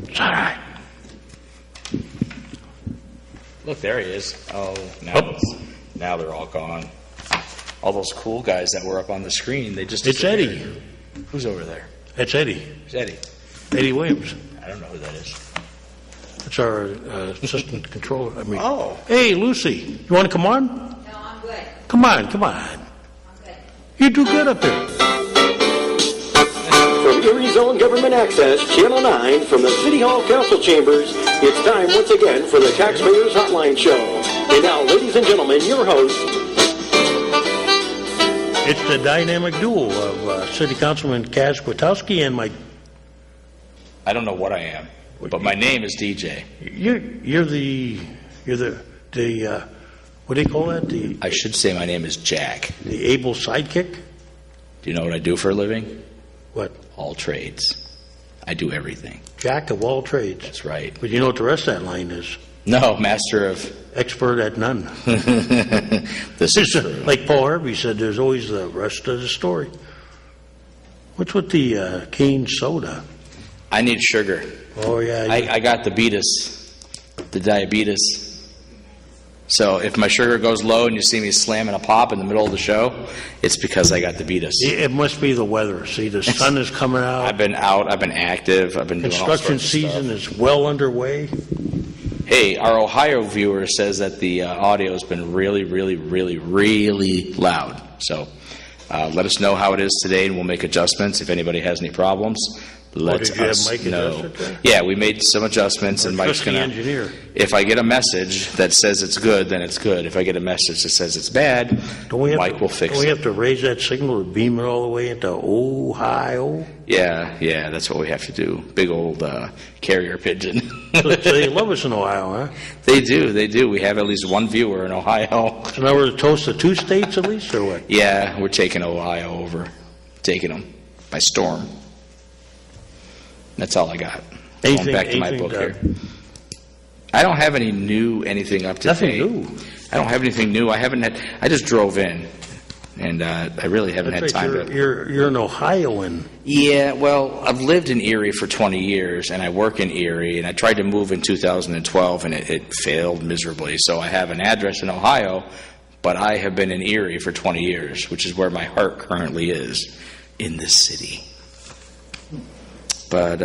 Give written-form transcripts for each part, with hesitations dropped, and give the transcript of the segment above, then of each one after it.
It's all right. Look, there he is. Oh, now they're all gone. All those cool guys that were up on the screen, they just It's Eddie. Who's over there? That's Eddie. It's Eddie. Eddie Williams. I don't know who that is. That's our assistant controller. Oh. Hey, Lucy, you want to come on? No, I'm good. Come on. I'm good. You do good up there. From Erie Zone Government Access, Channel 9, from the City Hall Council Chambers, it's time once again for the Taxpayers Hotline Show. And now, ladies and gentlemen, your host. It's the dynamic duo of City Councilman Kaz Kwiatkowski and Mike. I don't know what I am, but my name is DJ. You're the what do you call that? I should say my name is Jack. The able sidekick? Do you know what I do for a living? What? All trades. I do everything. Jack of all trades. That's right. But you know what the rest of that line is? No, master of... Expert at none. This is true. Like Paul Harvey said, there's always the rest of the story. What's with the cane soda? I need sugar. Oh, yeah. I got the diabetes. So if my sugar goes low and you see me slamming a pop in the middle of the show, it's because I got the beatus. It must be the weather. See, the sun is coming out. I've been out. I've been active. I've been doing all Construction sorts of stuff. season is well underway. Hey, our Ohio viewer says that the audio has been really, really, really, really loud. So let us know how it is today, and we'll make adjustments. If anybody has any problems, let did you us have Mike know. adjust it there? Yeah, we made some adjustments, and Mike's going to... engineer. If I get a message that says it's good, then it's good. If I get a message that says it's bad, Mike will fix it. Don't we have to raise that signal to beam it all the way into Ohio? Yeah, that's what we have to do. Big old carrier pigeon. So they love us in Ohio, huh? They do. We have at least one viewer in Ohio. So now we're the toast of two states at least, or what? Yeah, we're taking Ohio over. Taking them by storm. That's all I got. Going back to my book here. I don't have anything up to date. Nothing new. I don't have anything new. I just drove in, and I really haven't had time to. You're an Ohioan. Yeah, well, I've lived in Erie for 20 years, and I work in Erie, and I tried to move in 2012, and it failed miserably. So I have an address in Ohio, but I have been in Erie for 20 years, which is where my heart currently is, in this city. But,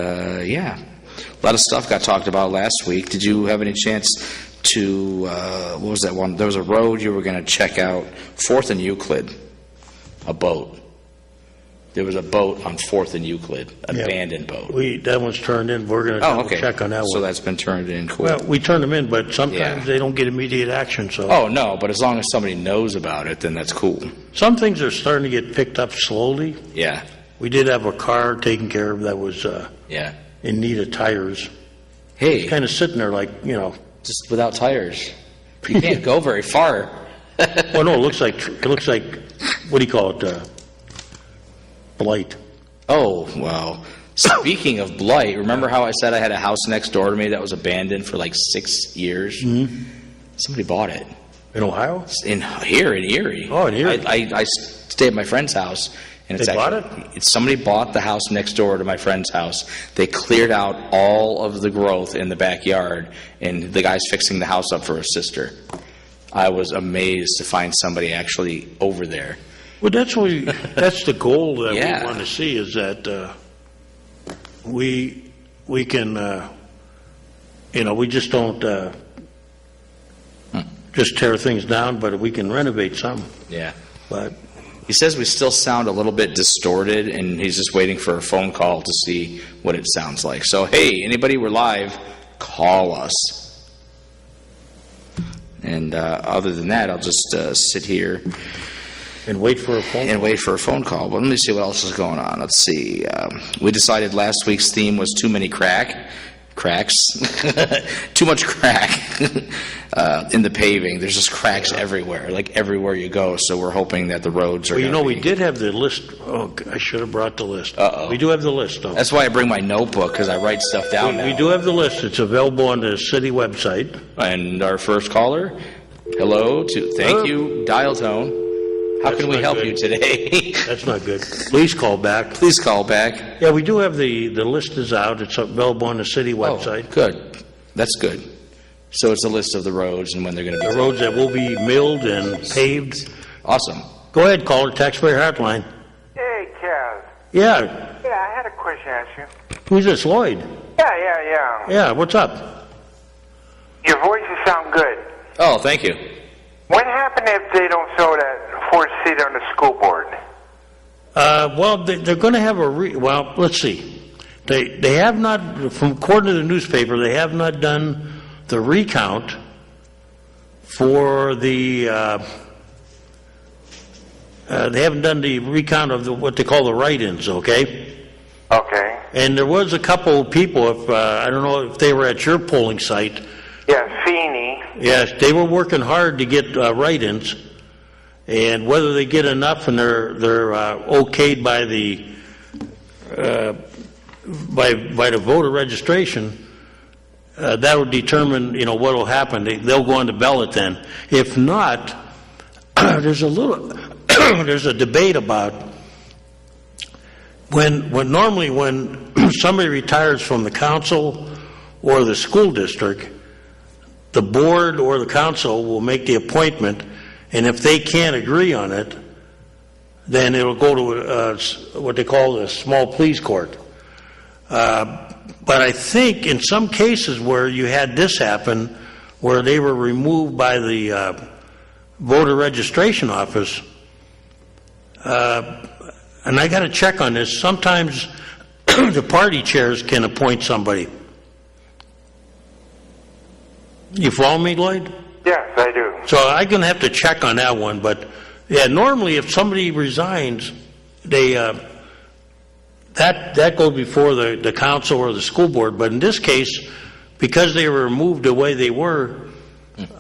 yeah, a lot of stuff got talked about last week. Did you have any chance to, what was that one? There was a road you were going to check out, 4th and Euclid, a boat. There was a boat on 4th and Euclid, abandoned boat. That one's turned in. We're going to check on that one. So that's been turned in. Cool. Well, we turned them in, but sometimes they don't get immediate action. So. Oh, no, but as long as somebody knows about it, then that's cool. Some things are starting to get picked up slowly. Yeah. We did have a car taken care of that was in need of tires. Hey. Kind of sitting there like, just without tires. You can't go very far. Well, no, it looks like, what do you call it, blight. Oh, well, speaking of blight, remember how I said I had a house next door to me that was abandoned for like 6 years? Mm-hmm. Somebody bought it. In Ohio? Here in Erie. Oh, in Erie. I stay at my friend's house. And they bought it? Somebody bought the house next door to my friend's house. They cleared out all of the growth in the backyard, and the guy's fixing the house up for his sister. I was amazed to find somebody actually over there. Well, that's the goal that we want to see, is that we can, we just don't just tear things down, but we can renovate some. Yeah. But he says we still sound a little bit distorted, and he's just waiting for a phone call to see what it sounds like. So, hey, anybody, we're live, call us. And other than that, I'll just sit here and wait for a phone call. But let me see what else is going on. Let's see. We decided last week's theme was too many cracks. Too much crack in the paving. There's just cracks everywhere, like everywhere you go. So we're hoping that the roads are. Well, we did have the list. Oh, I should have brought the list. Uh-oh. We do have the list, though. That's why I bring my notebook, because I write stuff down now. We do have the list. It's available on the city website. And our first caller, hello to thank you, dial tone. How That's can we not help good. you today? That's not good. Please call back. Please call back. Yeah, we do have the list is out. It's available on the city website. Oh, good. That's good. So it's a list of the roads and when they're going to be... The roads that will be milled and paved. Awesome. Go ahead, caller, Taxpayer Hotline. Hey, Kaz. Yeah. Yeah, I had a question to ask you. Who's this, Lloyd? Yeah. Yeah, what's up? Your voices sound good. Oh, thank you. What happened if they don't fill that fourth seat on the school board? Well, they're going to have well, let's see. They have not, from according to the newspaper, they have not done the recount for the, they haven't done the recount of what they call the write-ins, okay? Okay. And there was a couple of people, if I don't know if they were at your polling site. Yeah, Feeney. Yes, they were working hard to get write-ins, and whether they get enough and they're okayed by the by the voter registration, that will determine what will happen. They'll go on the ballot then. If not, there's a debate about when normally when somebody retires from the council or the school district, the board or the council will make the appointment, and if they can't agree on it, then it'll go to what they call the small pleas court. But I think in some cases where you had this happen, where they were removed by the voter registration office, and I got to check on this, sometimes the party chairs can appoint somebody. You follow me, Lloyd? Yes, I do. So I'm going to have to check on that one. But, yeah, normally if somebody resigns, they that goes before the council or the school board. But in this case, because they were removed the way they were,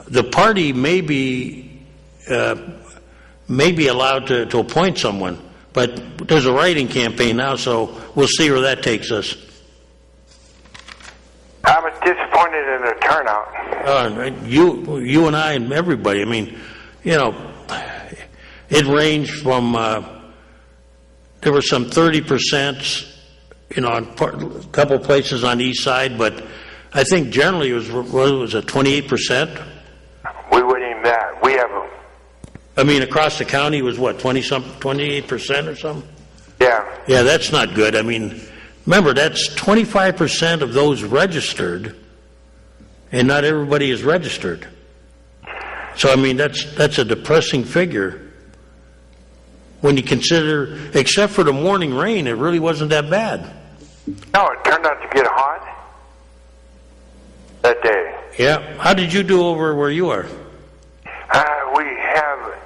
the party may be allowed to appoint someone. But there's a write-in campaign now, so we'll see where that takes us. I was disappointed in the turnout. You and I and everybody. I mean, it ranged from there were some 30%, in a couple places on the east side, but I think generally it was a 28%. We wouldn't even that. We have a... I mean, across the county was what, 28% or something? Yeah. Yeah, that's not good. I mean, remember, that's 25% of those registered, and not everybody is registered. So, I mean, that's a depressing figure. When you consider, except for the morning rain, it really wasn't that bad. No, it turned out to get hot that day. Yeah. How did you do over where you are? We have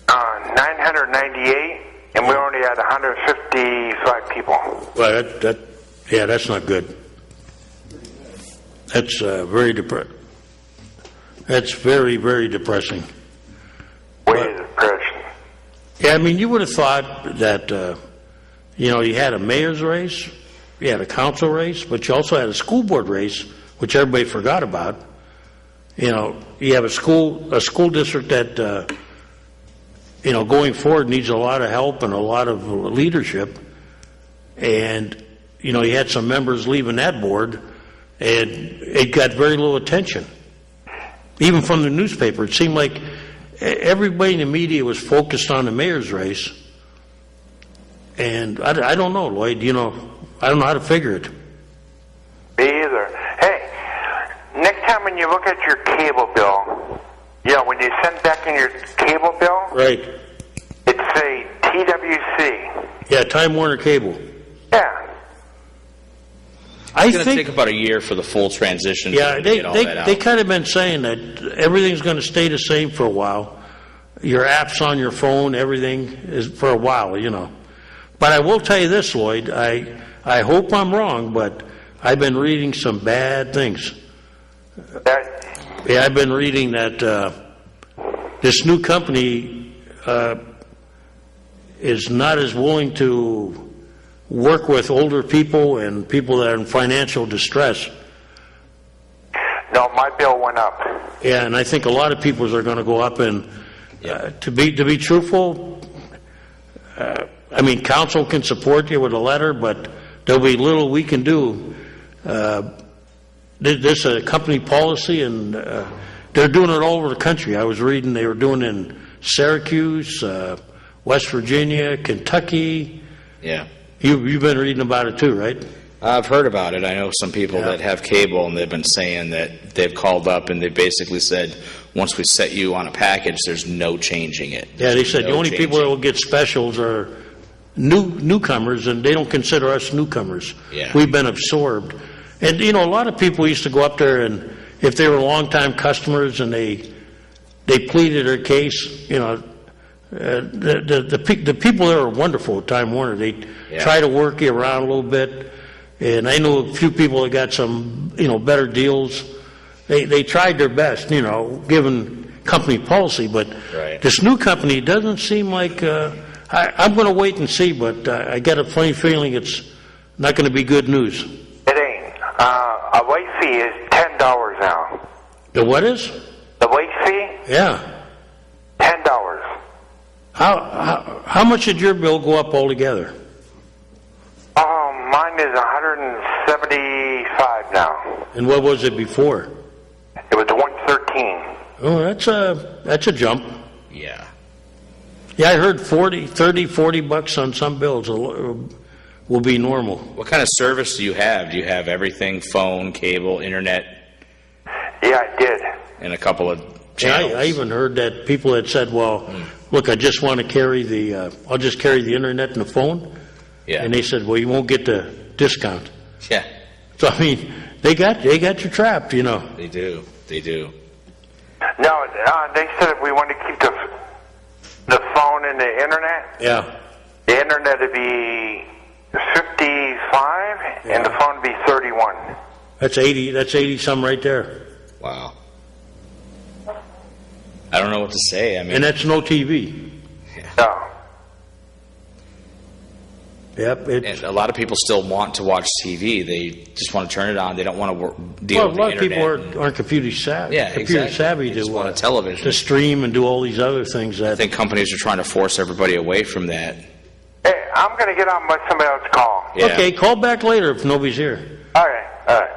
998, and we only had 155 people. Well, that's not good. That's very depressing. That's very, very depressing. Way depression. Yeah, I mean, you would have thought that, you had a mayor's race, you had a council race, but you also had a school board race, which everybody forgot about. You have a school district that, going forward needs a lot of help and a lot of leadership. And, you had some members leaving that board, and it got very little attention. Even from the newspaper, it seemed like everybody in the media was focused on the mayor's race. And I don't know, Lloyd, I don't know how to figure it. Me either. Hey, next time when you look at your cable bill, when you send back in your cable bill, Right. it say TWC. Yeah, Time Warner Cable. Yeah. It's going to take about a year for the full transition Yeah, to get all that out. they kind of been saying that everything's going to stay the same for a while. Your apps on your phone, everything is for a while, But I will tell you this, Lloyd, I hope I'm wrong, but I've been reading some bad things. Yeah, I've been reading that this new company is not as willing to work with older people and people that are in financial distress. No, my bill went up. Yeah, and I think a lot of people's are going to go up, and To be truthful, I mean, council can support you with a letter, but there'll be little we can do. This is a company policy, and they're doing it all over the country. I was reading they were doing it in Syracuse, West Virginia, Kentucky. Yeah. You've been reading about it too, right? I've heard about it. I know some people that have cable, and they've been saying that they've called up and they basically said, once we set you on a package, there's no changing it. Yeah, they said the only people that will get specials are newcomers, and they don't consider us newcomers. Yeah. We've been absorbed. And, a lot of people used to go up there, and if they were longtime customers and they pleaded their case, the people there are wonderful at Time Warner. They try to work you around a little bit. And I know a few people that got some, better deals. They tried their best, given company policy. But this new company doesn't seem like, I'm going to wait and see, but I get a funny feeling it's not going to be good news. It ain't. A late fee is $10 now. The what is? The late fee? Yeah. $10. How much did your bill go up altogether? Mine is $175 now. And what was it before? It was $113. Oh, that's a jump. Yeah. Yeah, I heard 40 bucks on some bills will be normal. What kind of service do you have? Do you have everything, phone, cable, internet? Yeah, I did. And a couple of channels? Yeah, I even heard that people had said, well, look, I just want to carry I'll just carry the internet and the phone. Yeah. And they said, well, you won't get the discount. Yeah. So, I mean, they got you trapped, They do. They do. No, they said if we want to keep the phone and the internet, the internet would be 55 and the phone would be 31. That's 80 some right there. Wow. I don't know what to say. I mean, And that's no TV. No. Yep. And a lot of people still want to watch TV. They just want to turn it on. They don't want to deal with the a lot of internet. people aren't computer savvy. Yeah, computer exactly. savvy They just to want a television. to stream and do all these other things. I think companies are trying to force everybody away from that. Hey, I'm going to get on and let somebody else call. Yeah. Okay, call back later if nobody's here. All right, bye.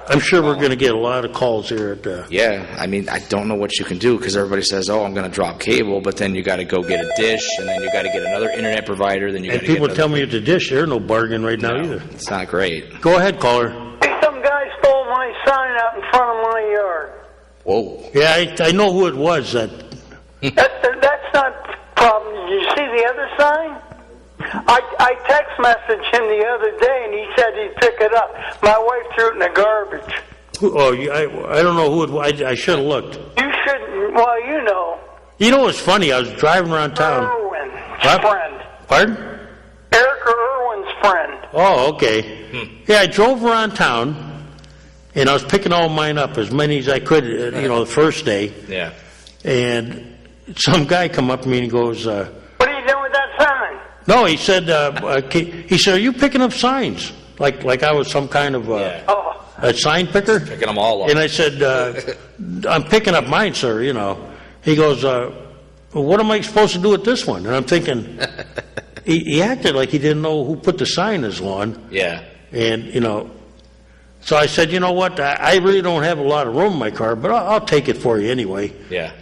I'm sure we're going to get a lot of calls here at. Yeah, I mean, I don't know what you can do because everybody says, "Oh, I'm going to drop cable," but then you got to go get a dish, and then you got to get another internet provider. Then you got And to people get tell me at the dish, there's no bargain right now either. It's not great. Go ahead, caller. Hey, some guy stole my sign out in front of my yard. Whoa. Yeah, I know who it was. That's not a problem. Did you see the other sign? I text messaged him the other day, and he said he'd pick it up. My wife threw it in the garbage. I don't know who it was. I should have looked. You shouldn't. Well, you know. You know what's funny? I was driving around town. Irwin's friend. Pardon? Erica Irwin's friend. Oh, okay. Yeah, I drove around town, and I was picking all mine up, as many as I could, the first day. Yeah. And some guy come up to me and he goes, What are you doing with that sign? no, he said, are you picking up signs? Like I was some kind of a sign picker? Picking them all up. And I said, I'm picking up mine, sir, He goes, well, what am I supposed to do with this one? And I'm thinking, he acted like he didn't know who put the sign in his lawn. Yeah. And, so I said, you know what, I really don't have a lot of room in my car, but I'll take it for you anyway. Yeah.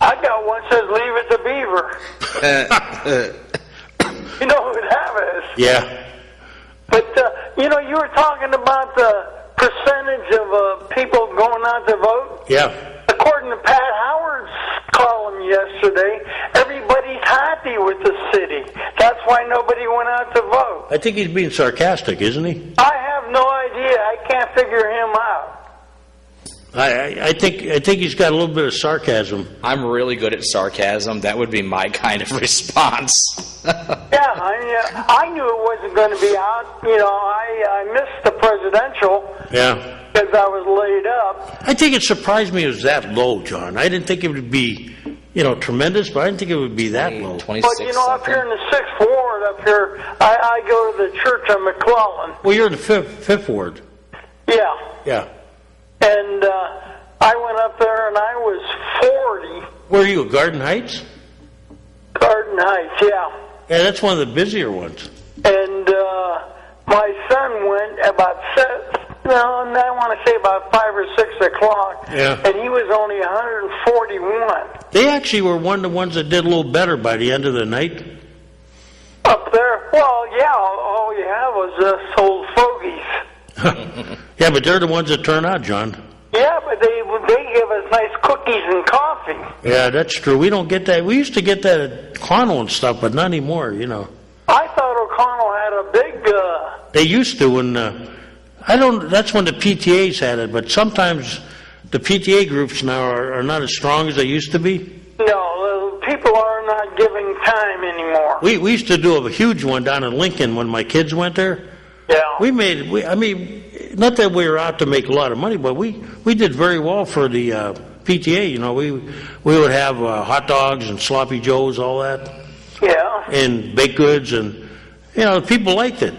I got one that says leave it to Beaver. You know who that is? Yeah. But, you were talking about the percentage of people going out to vote. Yeah. According to Pat Howard's column yesterday, everybody's happy with the city. That's why nobody went out to vote. I think he's being sarcastic, isn't he? I have no idea. I can't figure him out. I think he's got a little bit of sarcasm. I'm really good at sarcasm. That would be my kind of response. Yeah, I knew it wasn't going to be out. I missed the presidential. Yeah. Because I was laid up. I think it surprised me it was that low, John. I didn't think it would be, tremendous, but I didn't think it would be that low. 26 But, up here in the 6th Ward up here, I go to the church on McClellan. Well, you're in the fifth ward. Yeah. Yeah. And I went up there and I was 40 Where are you, Garden Heights? Garden Heights, yeah. Yeah, that's one of the busier ones. And my son went about I want to say about 5 or 6 o'clock. Yeah. And he was only 141 They actually were one of the ones that did a little better by the end of the night. up there. Well, yeah, all you had was old fogies. Yeah, but they're the ones that turn out, John. Yeah, but they give us nice cookies and coffee. Yeah, that's true. We don't get that. We used to get that at Connell and stuff, but not anymore, you know. I thought O'Connell had a big. They used to, and that's when the PTAs had it, but sometimes the PTA groups now are not as strong as they used to be. No, people are not giving time anymore. We used to do a huge one down in Lincoln when my kids went there. Yeah. Not that we were out to make a lot of money, but we did very well for the PTA. You know, we would have hot dogs and sloppy joes, all that, Yeah. and baked goods, and you know, people liked it.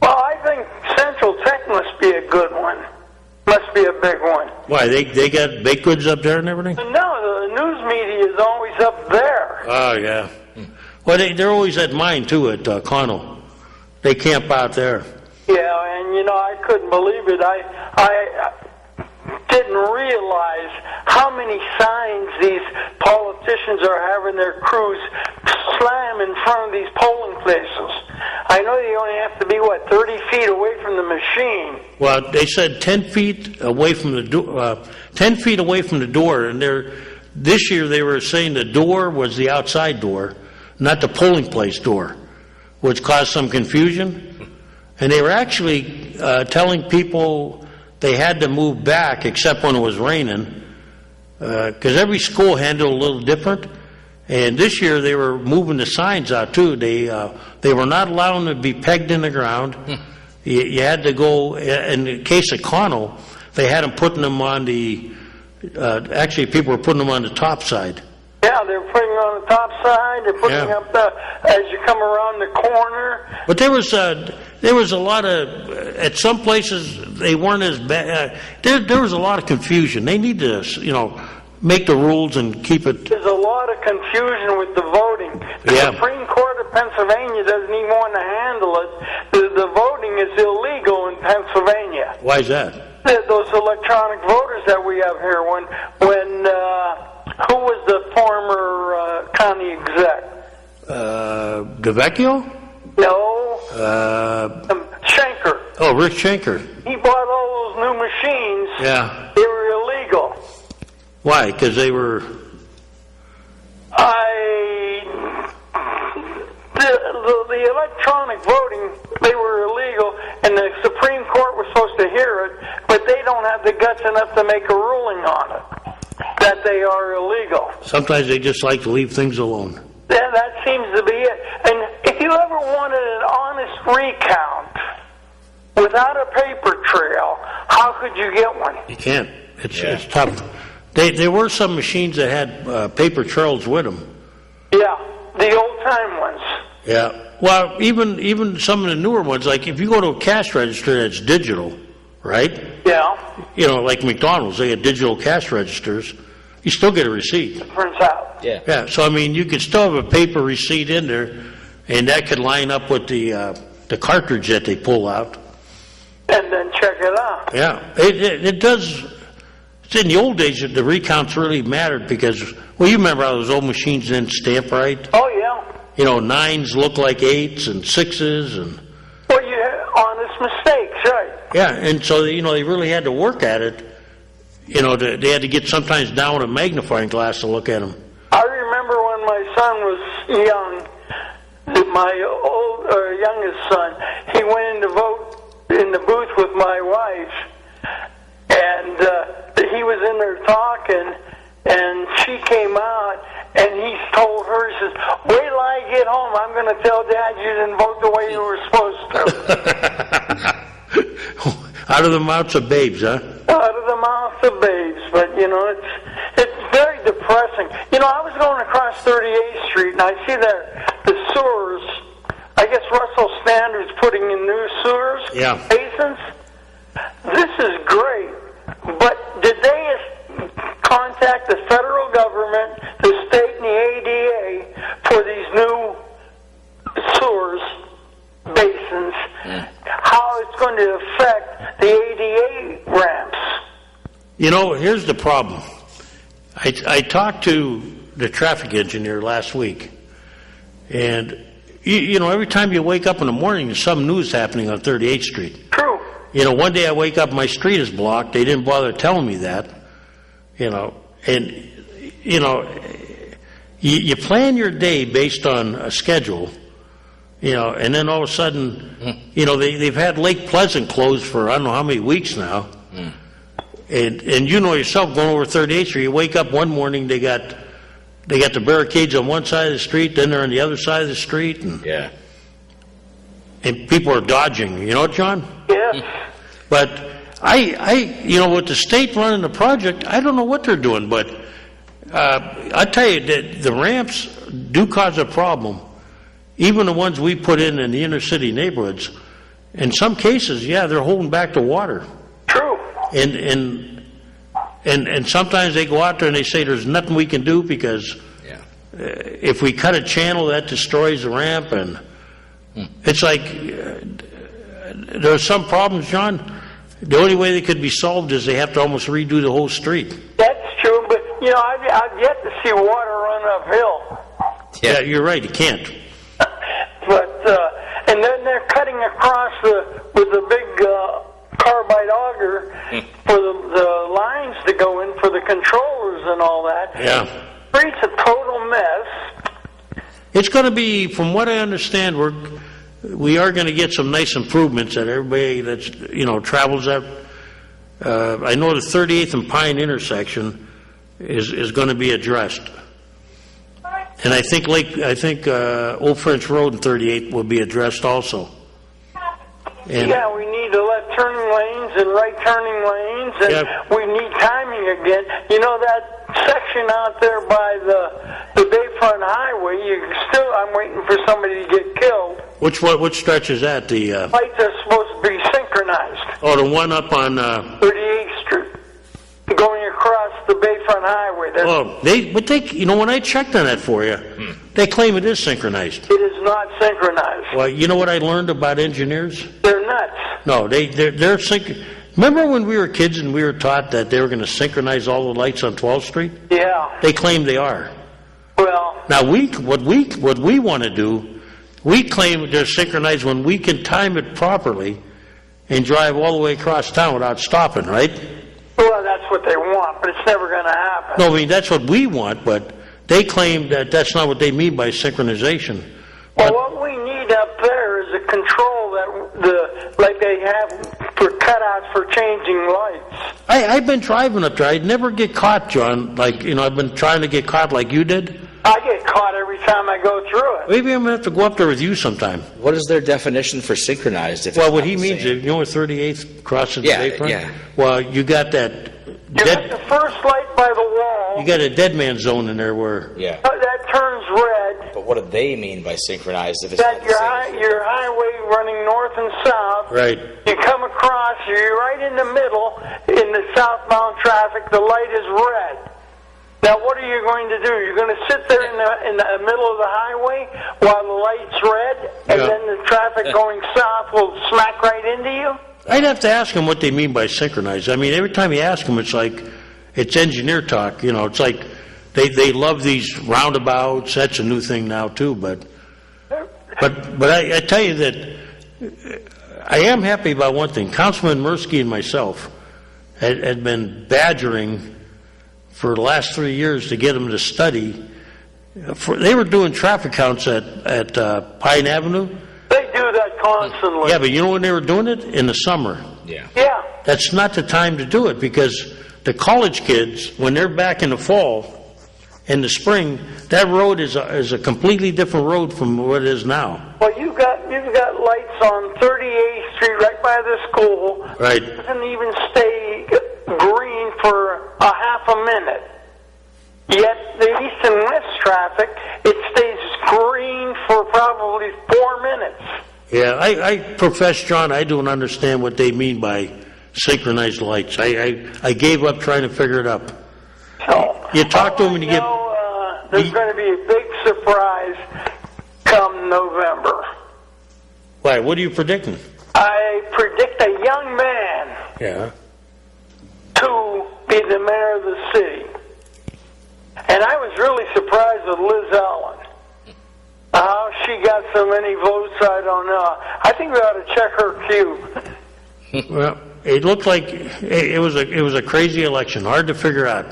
Well, I think Central Tech must be a good one. Must be a big one. Why, they got baked goods up there and everything? No, the news media is always up there. Oh yeah. Well, they're always at mine too at Connell. They camp out there. Yeah, and I couldn't believe it. I didn't realize how many signs these politicians are having their crews slam in front of these polling places. I know you only have to be 30 feet away from the machine. Well, they said 10 feet away from the door. 10 feet away from the door, and this year they were saying the door was the outside door, not the polling place door, which caused some confusion. And they were actually telling people they had to move back, except when it was raining, because every school handled a little different. And this year they were moving the signs out too. They were not allowing them to be pegged in the ground. You had to go. In the case of Connell, they had them putting them on the. Actually, people were putting them on the top side. Yeah, they're putting it on the top side. They're putting up as you come around the corner. But there was a lot of, at some places they weren't as bad. There was a lot of confusion. They need to, make the rules and keep it. There's a lot of confusion with the voting. The Supreme Court of Pennsylvania doesn't even want to handle it. The voting is illegal in Pennsylvania. Why is that? Those electronic voters that we have here. When who was the former county exec? DeVecchio? No. Schenker. Oh, Rick Schenker. He bought all those new machines. Yeah. They were illegal. Why? Because they were. The electronic voting, they were illegal, and the Supreme Court was supposed to hear it, but they don't have the guts enough to make a ruling on it, that they are illegal. Sometimes they just like to leave things alone. Yeah, that seems to be it. And if you ever wanted an honest recount without a paper trail, how could you get one? You can't. It's tough. There were some machines that had paper trails with them. Yeah, the old-time ones. Yeah. Well, even some of the newer ones, like if you go to a cash register that's digital, right? Yeah. Like McDonald's, they have digital cash registers. You still get a receipt. It turns out. Yeah. Yeah. So, you could still have a paper receipt in there, and that could line up with the cartridge that they pull out. And then check it out. Yeah. It does. In the old days, the recounts really mattered because, you remember how those old machines didn't stamp right? Oh, yeah. 9s look like 8s and 6s. And Well, you had honest mistakes, right? yeah, and so, they really had to work at it. They had to get sometimes down with a magnifying glass to look at them. I remember when my son was young, my youngest son, he went in to vote in the booth with my wife, and he was in there talking, and she came out, and he told her, he says, wait till I get home, I'm going to tell Dad you didn't vote the way you were supposed to. Out of the mouths of babes, huh? Out of the mouths of babes, but, it's very depressing. I was going across 38th Street, and I see the sewers, I guess Russell Standard's putting in new sewers, basins. This is great, but did they contact the federal government You know, here's the problem. I talked to the traffic engineer last week, and you know, every time you wake up in the morning, there's some news happening on 38th Street. True. You know, one day I wake up, my street is blocked. They didn't bother telling me that. You know, and you know, you plan your day based on a schedule. You know, and then all of a sudden, you know, they've had Lake Pleasant closed for I don't know how many weeks now. And you know yourself, going over 38th Street, you wake up one morning, they got the barricades on one side of the street, then they're on the other side of the street, and Yeah. and people are dodging. You know what, John? Yes. But you know, with the state running the project, I don't know what they're doing, but I tell you that the ramps do cause a problem. Even the ones we put in the inner city neighborhoods, in some cases, yeah, they're holding back the water. True. And sometimes they go out there and they say there's nothing we can do because Yeah. if we cut a channel, that destroys the ramp. And it's like there are some problems, John. The only way they could be solved is they have to almost redo the whole street. That's true, but you know, I've yet to see water run uphill. Yeah, you're right. You can't. But and then they're cutting across with a big carbide auger for the lines to go in for the controllers and all that. Yeah. Street's a total mess. It's going to be, from what I understand, we are going to get some nice improvements that everybody that's travels that. I know the 38th and Pine intersection is going to be addressed, and I think Old French Road and 38th will be addressed also. And Yeah, we need to left turning lanes and right turning lanes, and Yeah. we need timing again. You know that section out there by the Bayfront Highway, I'm waiting for somebody to get killed. which stretch is that? The Lights are supposed to be synchronized. the one up on 38th Street, going across the Bayfront Highway. when I checked on that for you, they claim it is synchronized. It is not synchronized. Well, you know what I learned about engineers? They're nuts. No, they're Remember when we were kids and we were taught that they were going to synchronize all the lights on 12th Street? Yeah. They claim they are. Well, Now what we want to do, we claim they're synchronized when we can time it properly and drive all the way across town without stopping, right? that's what they want, but it's never going to happen. No, I mean that's what we want, but they claim that that's not what they mean by synchronization. Well, what we need up there is a control like they have for cutouts for changing lights. I've been driving up there. I'd never get caught, John. I've been trying to get caught like you did. I get caught every time I go through it. Maybe I'm going to have to go up there with you sometime. What is their definition for synchronized? If Well, it's what not he the means same? is, where 38th crosses the Yeah, Bayfront? yeah. Well, you got that You got the first light by the wall. you got a dead man zone in there where Yeah. That turns red. But what do they mean by synchronized if it's That not the same? your highway running north and south. right. You come across, you're right in the middle. In the southbound traffic, the light is red. Now, what are you going to do? You're going to sit there in the middle of the highway while the light's red, and Yeah. then the traffic going south will smack right into you? I'd have to ask them what they mean by synchronized. I mean, every time you ask them, it's like it's engineer talk. It's like they love these roundabouts. That's a new thing now too. But I tell you that I am happy about one thing. Councilman Mirsky and myself had been badgering for the last 3 years to get them to study. They were doing traffic counts at Pine Avenue. They do that constantly. Yeah, but you know when they were doing it? In the summer. Yeah. Yeah. That's not the time to do it because the college kids, when they're back in the fall, in the spring, that road is a completely different road from what it is now. Well, you've got lights on 38th Street right by the school. Right. It doesn't even stay green for a half a minute. Yet the east and west traffic, it stays green for probably 4 minutes. Yeah, I profess, John, I don't understand what they mean by synchronized lights. I gave up trying to figure it up. So You talk to them and you get... there's going to be a big surprise come November. Why, what are you predicting? I predict a young man Yeah. to be the mayor of the city. And I was really surprised with Liz Allen. How she got so many votes, I don't know. I think we ought to check her cube. Well, it looked like it was a crazy election, hard to figure out.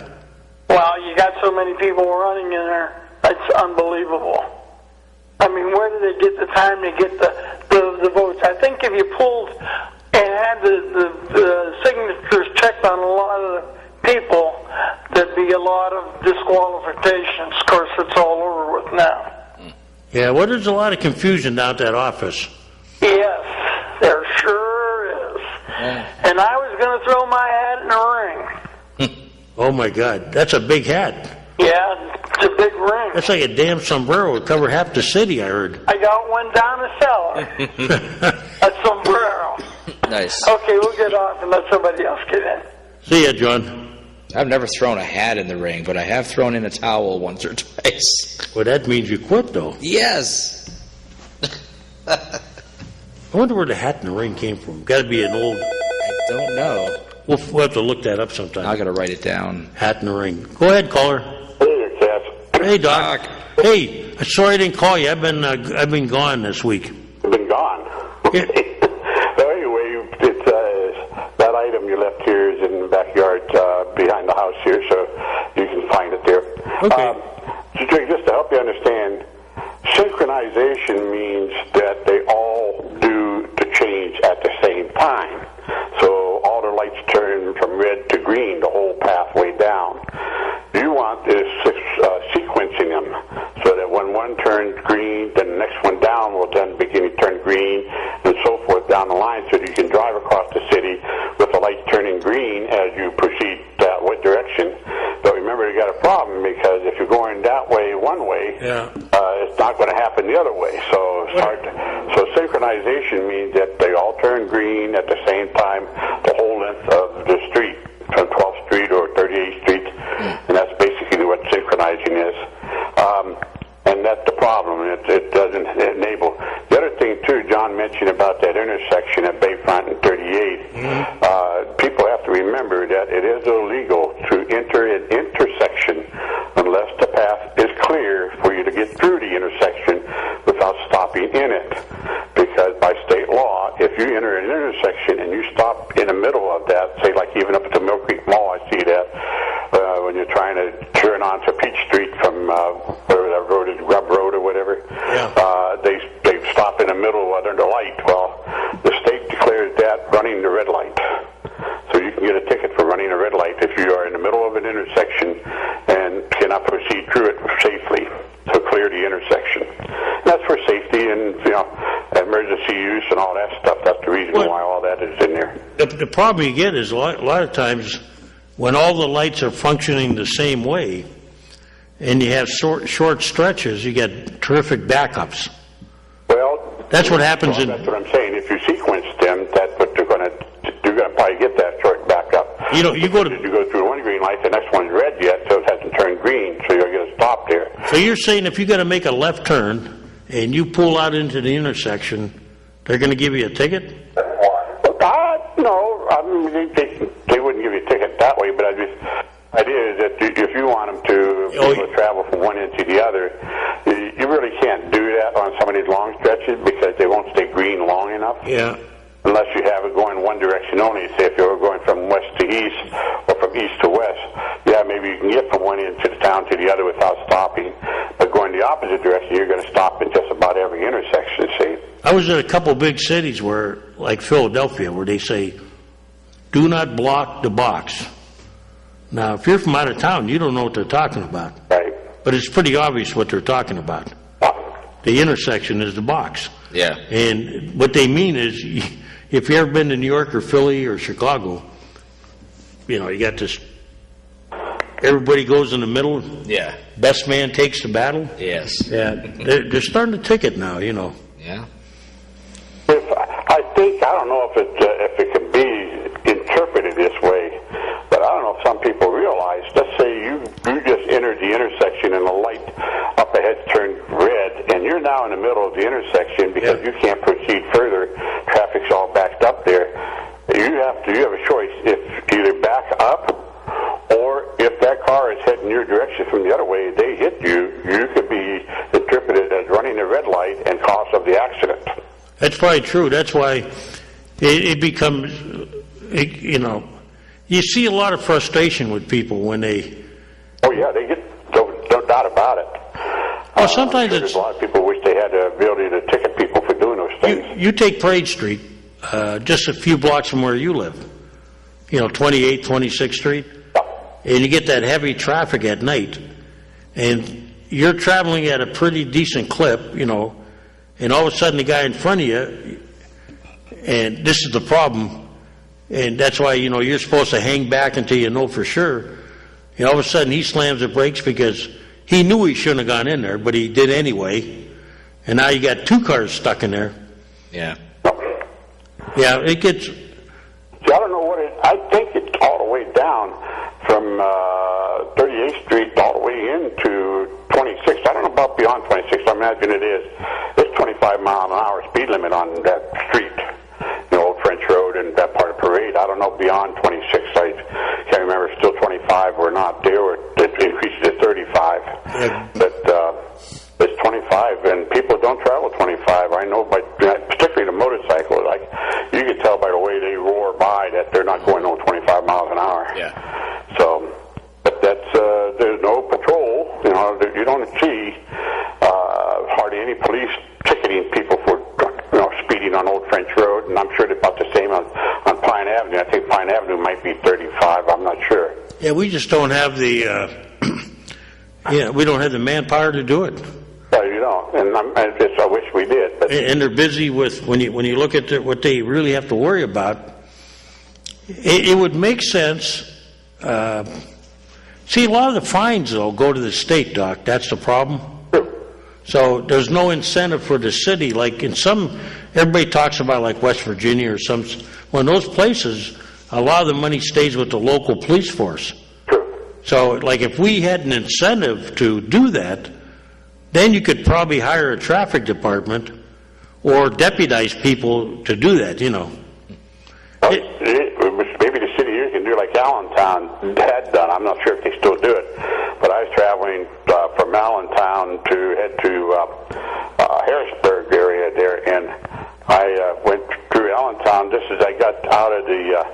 Well, you got so many people running in there. That's unbelievable. I mean, where did they get the time to get the votes? I think if you pulled and had the signatures checked on a lot of the people, there'd be a lot of disqualifications. Of course, it's all over with now. Yeah, well, there's a lot of confusion down at that office. Yes, there sure is. And I was going to throw my hat in the ring. Oh, my God, that's a big hat. Yeah, it's a big ring. That's like a damn sombrero. It would cover half the city, I heard. I got one down the cellar. A sombrero. Nice. Okay, we'll get off and let somebody else get in. See ya, John. I've never thrown a hat in the ring, but I have thrown in a towel once or twice. Well, that means you quit, though. Yes. I wonder where the hat in the ring came from. Got to be an old... I don't know. We'll have to look that up sometime. I got to write it down. Hat in the ring. Go ahead, caller. Hey there, Cass. Hey, Doc. Hey, sorry I didn't call you. I've been gone this week. You've been gone. Yeah. So anyway, it's that item you left here is in the backyard behind the house here, so you can find it there. Okay. Just to help you understand, synchronization means that they all do the change at the same time. So all the lights turn from red to green the whole pathway down. You want this sequencing them so that when one turns green, then the next one down will then begin to turn green and so forth down the line so that you can drive across the city with the lights turning green as you proceed that direction. But remember, you got a problem because if you're going that way one way, it's not going to happen the other way. So it's hard so synchronization means that they all turn green at the same time the whole length of the street, from 12th Street or 38th Street, and that's basically what synchronizing is. And that's the problem. It doesn't enable. The other thing, too, John mentioned about that intersection at Bayfront and 38. People have to remember that it is illegal to enter an intersection unless the path is clear for you to get through the intersection without stopping in it. Because by state law, if you enter an intersection and you stop in the middle of that, say like even up at the Mill Creek Mall, I see that, when you're trying to turn onto Peach Street from whatever that road is, Grub Road or whatever, they stop in the middle under the light. Well, the state declares that running the red light. So you can get a ticket for running a red light if you are in the middle of an intersection and cannot proceed through it safely. So clear the intersection. And that's for safety and emergency use and all that stuff. That's the reason why all that is in there. The problem you get is a lot of times when all the lights are functioning the same way and you have short stretches, you get terrific backups. Well, that's what happens that's what I'm saying. If you sequence them, that's what you're going to probably get that short backup. You go through one green light, the next one's red yet, so it hasn't turned green, so you're going to stop there. So you're saying if you got to make a left turn and you pull out into the intersection, they're going to give you a ticket? No, I mean, they wouldn't give you a ticket that way, but the idea is that if you want them to be able to travel from one end to the other, you really can't do that on some of these long stretches because they won't stay green long enough. Yeah. Unless you have it going one direction only. Say if you were going from west to east or from east to west, maybe you can get from one end to the town to the other without stopping. But going the opposite direction, you're going to stop in just about every intersection, see? I was in a couple big cities where, like Philadelphia, where they say, do not block the box. Now, if you're from out of town, you don't know what they're talking about. Right. But it's pretty obvious what they're talking about. The intersection is the box. Yeah. And what they mean is, if you've ever been to New York or Philly or Chicago, you got this, everybody goes in the middle. Yeah. Best man takes the battle. Yes. Yeah. They're starting to ticket now, Yeah. I don't know if it can be interpreted this way, but I don't know if some people realize, let's say you just entered the intersection and the light up ahead turned red, and you're now in the middle of the intersection because you can't proceed further. Traffic's all backed up there. You have a choice: if either back up probably true. That's why it becomes, you know, you see a lot of frustration with people when they... Oh, yeah, they get, no doubt about it. Well, sometimes I'm sure there's a lot of people wish they had the ability to ticket people for doing those things. You take Parade Street, just a few blocks from where you live, you know, 28th, 26th Street, and you get that heavy traffic at night, and you're traveling at a pretty decent clip, you know, and all of a sudden the guy in front of you, and this is the problem, and that's why, you know, you're supposed to hang back until you know for sure, and all of a sudden he slams the brakes because he knew he shouldn't have gone in there, but he did anyway, and now you got two cars stuck in there. Yeah. Yeah, it gets... See, I don't know what I think it's all the way down from 38th Street all the way into 26th. I don't know about beyond 26th. I imagine it is. It's 25-mile-an-hour speed limit on that street, you know, Old French Road and that part of Parade. I don't know beyond 26th. I can't remember if it's still 25 or not there, or it increases to 35. Yeah. But it's 25, and people don't travel 25. I know, particularly the motorcycle, like you can tell by the way they roar by that they're not going on 25 miles an hour. Yeah. So, but that's there's no patrol. You know, you don't see hardly any police ticketing people for speeding on Old French Road, and I'm sure they're about the same on Pine Avenue. I think Pine Avenue might be 35. I'm not sure. Yeah, we just don't have the we don't have the manpower to do it. No, you don't, and I wish we did. But And they're busy with, when you look at what they really have to worry about, it would make sense. See, a lot of the fines, though, go to the state, Doc. That's the problem. So there's no incentive for the city. Like in some, everybody talks about like West Virginia or some, well, in those places, a lot of the money stays with the local police force. So, like, if we had an incentive to do that, then you could probably hire a traffic department or deputize people to do that, you know. Maybe the city here can do like Allentown had done. I'm not sure if they still do it. But I was traveling from Allentown to head to Harrisburg area there, and I went through Allentown just as I got out of the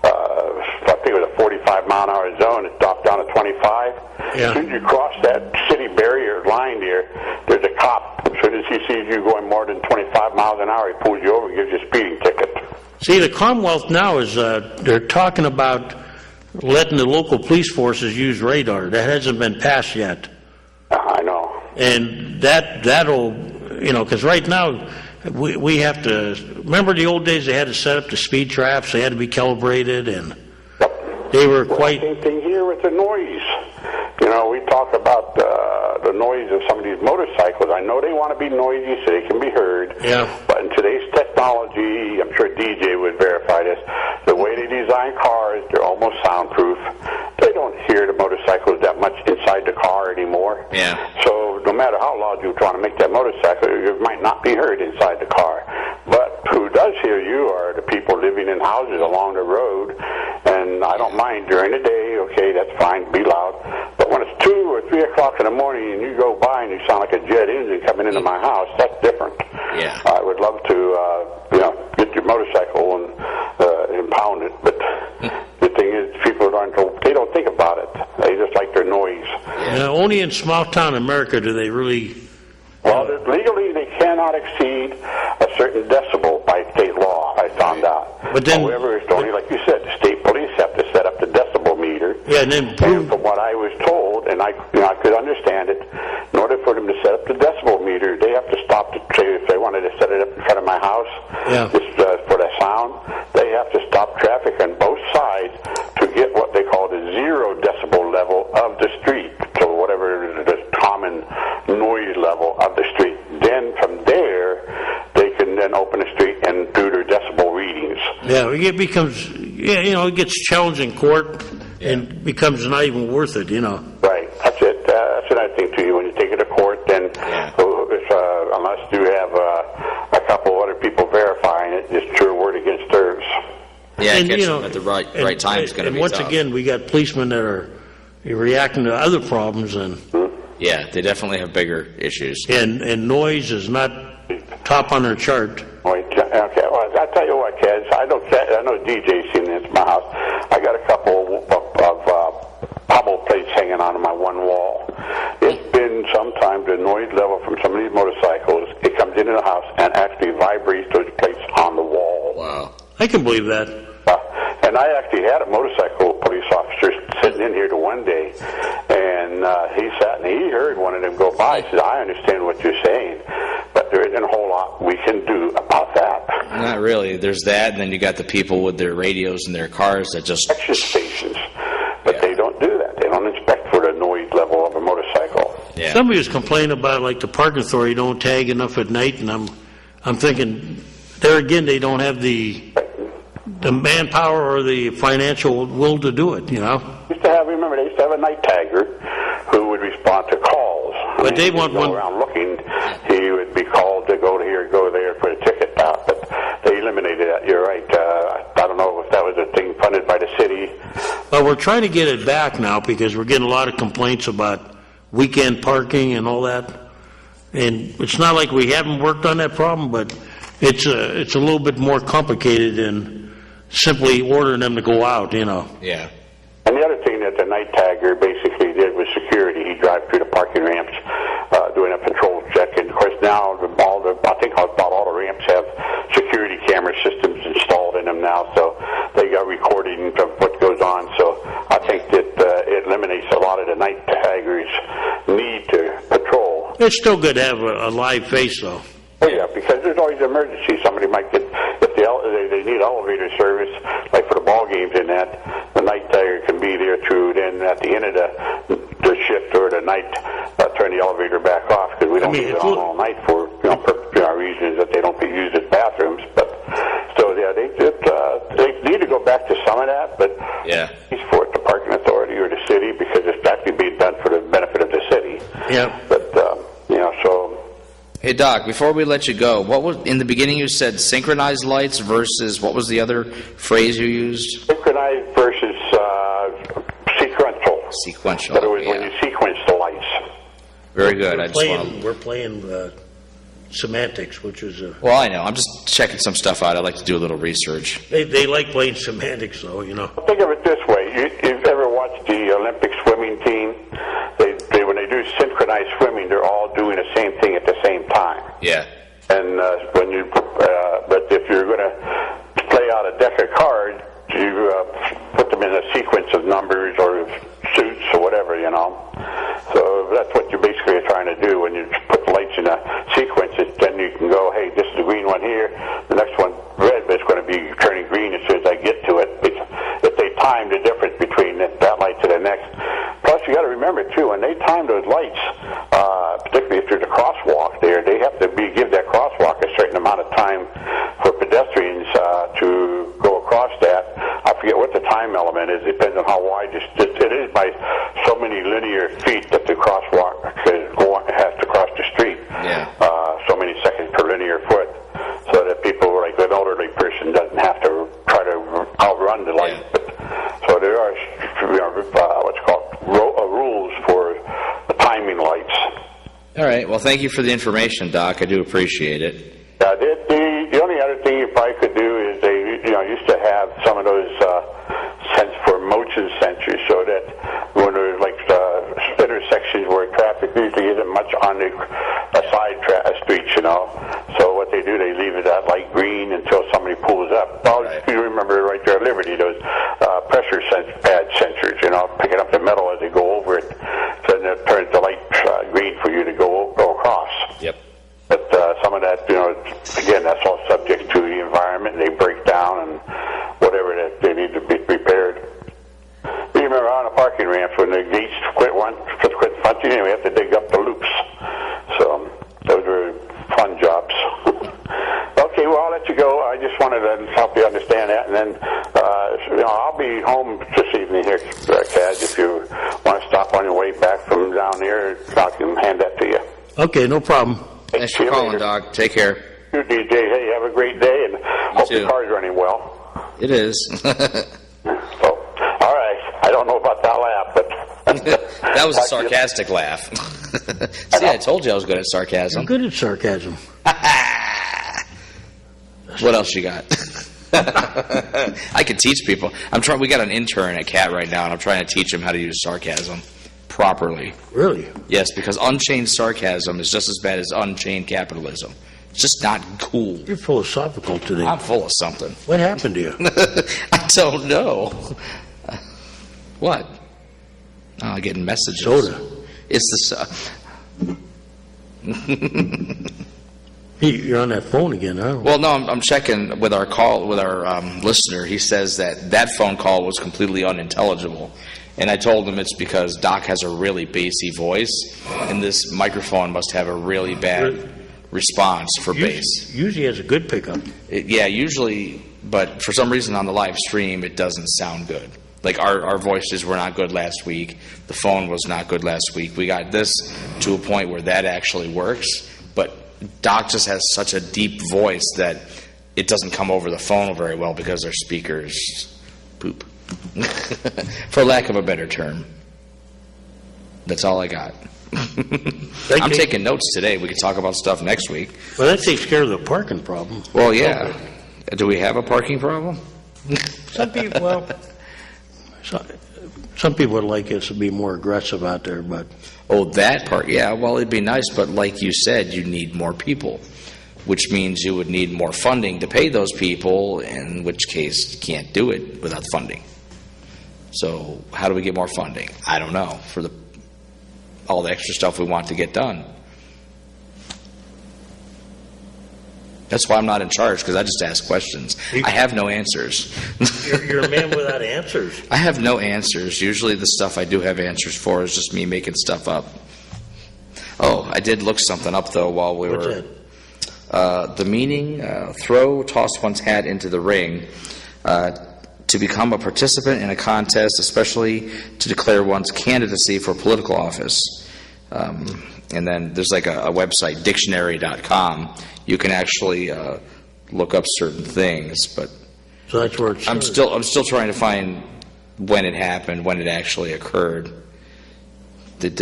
I think it was a 45-mile-an-hour zone. It dropped down to 25. Yeah. As soon as you cross that city barrier line there's a cop. As soon as he sees you going more than 25 miles an hour, he pulls you over and gives you a speeding ticket. See, the Commonwealth now is, they're talking about letting the local police forces use radar. That hasn't been passed yet. I know. And that'll, you know, because right now, we have to, remember the old days they had to set up the speed traps, they had to be calibrated, and they were quite... Same thing here with the noise. You know, we talk about the noise of some of these motorcycles. I know they want to be noisy so they can be heard. Yeah. But in today's technology, I'm sure DJ would verify this, the way they design cars, they're almost soundproof. They don't hear the motorcycles that much inside the car anymore. Yeah. So no matter how loud you try to make that motorcycle, it might not be heard inside the car. But who does hear you are the people living in houses along the road. And I don't mind during the day, okay, that's fine, be loud. But when it's 2 or 3 o'clock in the morning and you go by and you sound like a jet engine coming into my house, that's different. Yeah. I would love to, get your motorcycle and impound it. But the thing is, people they don't think about it. They just like their noise. only in small town America do they really... Well, legally they cannot exceed a certain decibel by state law, I found out. But then, however, it's only, like you said, the state police have to set up the decibel meter. Yeah, and then And from what I was told, and I could understand it, in order for them to set up the decibel meter, they have to stop if they wanted to set it up in front of my house, for the sound, they have to stop traffic on both sides to get what they call the 0 decibel level of the street, so whatever the common noise level of the street. Then from there, they can then open the street and do their decibel readings. Yeah, it becomes, it gets challenged in court and becomes not even worth it, Right, that's it. That's another thing to you. When you take it to court, then unless you have a couple other people verifying it, it's your word against theirs. Yeah, And, catch them at the right time is going to be once tough. again, we got policemen that are reacting to other problems, and Yeah, they definitely have bigger issues. noise is not top on their chart. Wait, okay, well, I'll tell you what, kids. I know DJ's seen this in my house. I got a couple of pommel plates hanging on my one wall. It's been sometimes the noise level from some of these motorcycles. It comes into the house and actually vibrates those plates on the wall. Wow. I can believe that. And I actually had a motorcycle police officer sitting in here the one day, and he sat and he heard one of them go by. He said, I understand what you're saying, but there isn't a whole lot we can do about that. Not really. There's that, and then you got the people with their radios in their cars that just... Inspection stations, but they don't do that. They don't inspect for the noise level of a motorcycle. Yeah. Somebody was complaining about, like, the parking authority don't tag enough at night, and I'm thinking, there again, they don't have the manpower or the financial will to do it, you know? They used to have a night tagger who would respond to calls. But they want one... around looking, he would be called to go here, go there, put a ticket out, but they eliminated that. You're right. I don't know if that was a thing funded by the city. Well, we're trying to get it back now because we're getting a lot of complaints about weekend parking and all that. And it's not like we haven't worked on that problem, but it's a little bit more complicated than simply ordering them to go out, you know. Yeah. And the other thing that the night tagger basically did was security. He'd drive through the parking ramps, doing a patrol check. And of course now, I think about all the ramps have security camera systems installed in them now, so they got recording of what goes on. So I think that it eliminates a lot of the night taggers' need to patrol. It's still good to have a live face, though. Oh, yeah, because there's always an emergency. Somebody might get, if they need elevator service, like for the ball games and that, the night tagger can be there too. Then at the end of the shift or the night, turn the elevator back off because we don't need it on all night for reasons that they don't be used as bathrooms. But so yeah, they need to go back to some of that, but yeah, it's for the parking authority or the city because it's actually being done for the benefit of the city. Yeah, but so. Hey, Doc, before we let you go, what was in the beginning you said synchronized lights versus, what was the other phrase you used? Synchronized versus sequential. Sequential, In other words, when you sequence the lights. Very good. We're playing semantics, which is Well, I know. I'm just checking some stuff out. I like to do a little research. They like playing semantics, though, you know. Think of it this way. You've ever watched the Olympic swimming team? When they do synchronized swimming, they're all doing the same thing at the same time. Yeah. And but if you're going to play out a deck of cards, you put them in a sequence of numbers or suits or whatever, you know. So that's what you basically are trying to do when you put the lights in a sequence. Then you can go, hey, this is the green one here, the next one red, but it's going to be turning green as soon as I get to it. If they time the difference between that light to the next. Plus, you got to remember too, when they time those lights, particularly if there's a crosswalk there, they have to give that crosswalk a certain amount of time for pedestrians to go across that. I forget what the time element is. It depends on how wide it is by so many linear feet that the crosswalk has to cross the street. Yeah. So many seconds per linear foot, so that people like an elderly person doesn't have to try to outrun the light. Yeah. So there are what's called rules for the timing lights. All right. Well, thank you for the information, Doc. I do appreciate it. The only other thing you probably could do is they used to have some of those motion sensors, so that when there's like intersections where traffic usually isn't much on the side streets, you know. So what they do, they leave it at light green until somebody pulls up. Well, right. You remember right there at Liberty, those pressure pad sensors, you know, picking up the metal as they go over it. So then it turns the light green for you to go across. Yep. But some of that, again, that's all subject to the environment. They break down and whatever that they need to be repaired. You remember on the parking ramps when the gates quit functioning, we have to dig up the loops. So those were fun jobs. Okay, well, I'll let you go. I just wanted to help you understand that, and then I'll be home this evening here, Kaz. If you want to stop on your way back from down here, I can hand that to you. Okay, no problem. Thanks for calling, Doc. Take care. You, DJ. Hey, have a great day, and hope the car's running well. It is. So, all right. I don't know about that laugh, but that was a sarcastic laugh. See, I told you I was good at sarcasm. I'm good at sarcasm. What else you got? I could teach people. We got an intern at CAT right now, and I'm trying to teach him how to use sarcasm properly. Really? Yes, because unchained sarcasm is just as bad as unchained capitalism. It's just not cool. You're philosophical today. I'm full of something. What happened to you? I don't know. What? Oh, I'm getting messages. Soda. It's the... You're on that phone again, huh? Well, no, I'm checking with our listener. He says that phone call was completely unintelligible. And I told him it's because Doc has a really bassy voice, and this microphone must have a really bad response for bass. Usually has a good pickup. Yeah, usually, but for some reason on the live stream, it doesn't sound good. Like our voices were not good last week. The phone was not good last week. We got this to a point where that actually works, but Doc just has such a deep voice that it doesn't come over the phone very well because their speakers poop. For lack of a better term. That's all I got. I'm taking notes today. We can talk about stuff next week. Well, that takes care of the parking problem. Well, yeah. Do we have a parking problem? Some people, some people would like us to be more aggressive out there, but... Oh, that part, yeah. Well, it'd be nice, but like you said, you need more people, which means you would need more funding to pay those people, in which case you can't do it without funding. So how do we get more funding? I don't know, for all the extra stuff we want to get done. That's why I'm not in charge, because I just ask questions. I have no answers. You're a man without answers. I have no answers. Usually the stuff I do have answers for is just me making stuff up. Oh, I did look something up, though, while we What's were... that? The meaning, toss one's hat into the ring, to become a participant in a contest, especially to declare one's candidacy for political office. And then there's like a website, dictionary.com. You can actually look up certain things, but So that's where it's... I'm still trying to find when it happened, when it actually occurred. It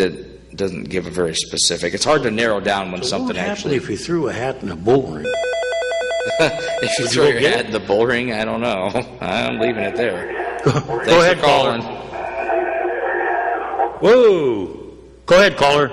doesn't give a very specific. It's hard to narrow down when something what would happen actually... if you threw a hat in a bull ring? If you Would throw you your go get hat in the bull ring, I don't know. I'm leaving it there. Go ahead, for calling. Whoa! Go ahead, caller.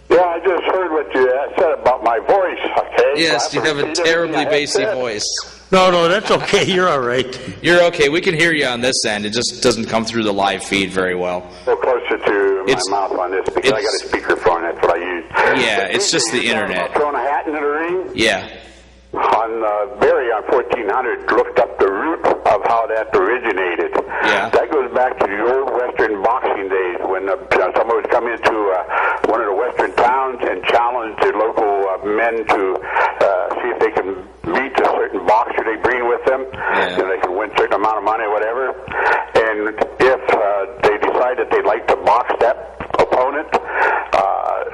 Yeah, I just heard what you said about my voice, okay? Yes, you have a terribly bassy voice. No, that's okay. You're all right. You're okay. We can hear you on this end. It just doesn't come through the live feed very well. A little closer to my It's- mouth on this because I got a speakerphone. That's what I use. Yeah, it's just the internet. Throwing a hat into the ring? Yeah. On Barry on 1400 looked up the root of how that originated. Yeah. That goes back to the old Western boxing days when someone would come into one of the Western towns and challenge the local men to see if they can beat a certain boxer they bring with them. Yeah. And they can win a certain amount of money or whatever. And if they decide that they'd like to box that opponent,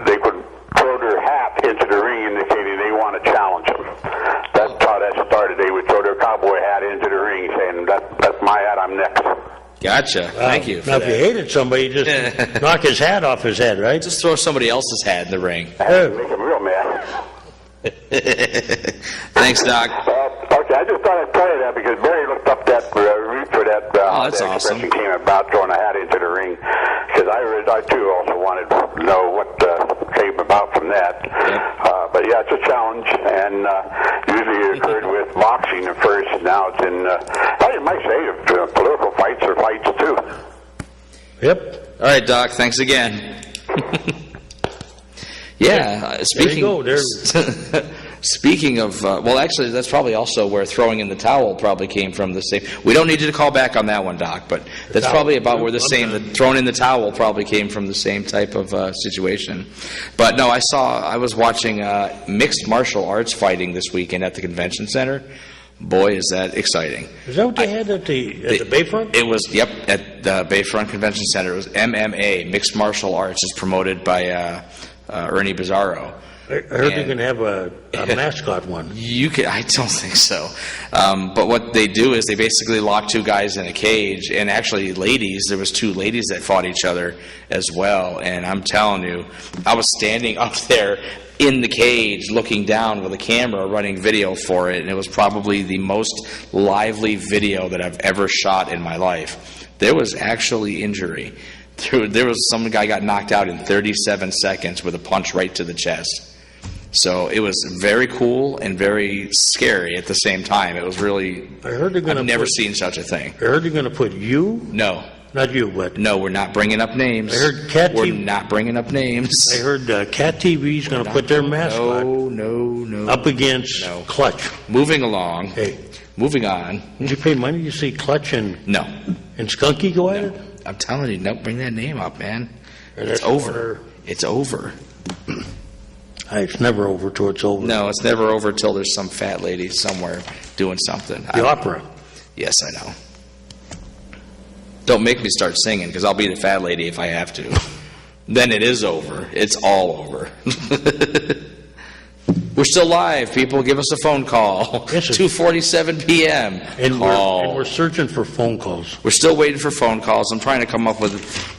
they could throw their hat into the ring indicating they want to challenge him. That's how that started. They would throw their cowboy hat into the ring saying, that's my hat, I'm next. Gotcha. Thank you for Now, if you that. hated somebody, you just knock his hat off his head, right? Just throw somebody else's hat in the ring. I had to make him real mad. Thanks, Doc. Okay, I just thought I'd tell you that because Barry looked up that root for that, how that's that awesome. expression came about, throwing a hat into the ring. Because I too also wanted to know what came about from that. But yeah, it's a challenge, and usually it occurred with boxing at first. Now it's in, you might say, political fights or fights too. Yep. All right, Doc. Thanks again. Yeah. Speaking. There you go. Speaking of, well, actually, that's probably also where throwing in the towel probably came from the same. We don't need you to call back on that one, Doc, but that's probably about where the throwing in the towel probably came from the same type of situation. But no, I was watching mixed martial arts fighting this weekend at the convention center. Boy, is that exciting. Is that what they had at the Bayfront? It was, yep, at the Bayfront Convention Center. It was MMA, mixed martial arts, is promoted by Ernie Bizzarro. I heard they're And- going to have a mascot one. I don't think so. But what they do is they basically lock two guys in a cage, and actually ladies, there was two ladies that fought each other as well. And I'm telling you, I was standing up there in the cage looking down with a camera running video for it, and it was probably the most lively video that I've ever shot in my life. There was actually injury. There was some guy got knocked out in 37 seconds with a punch right to the chest. So it was very cool and very scary at the same time. It was really, I heard they're going to I've never seen such a thing. I heard they're going to put you, No, not you, but no, we're not bringing up names. I heard Cat We're TV not bringing up names. I heard Cat TV's going to put their mascot No. up against No. Clutch. Moving along. Hey, Moving on. did you pay money to see Clutch and No. Skunky go at it? I'm telling you, don't bring that name up, man. Or It's that's over. where- It's over. It's never over till it's over. No, it's never over till there's some fat lady somewhere doing something. The opera. Yes, I know. Don't make me start singing, because I'll be the fat lady if I have to. Then it is over. It's all over. We're still live. People, give us a phone call. Yes, sir. 2:47 p.m. And Call. we're searching for phone calls. We're still waiting for phone calls. I'm trying to come up with,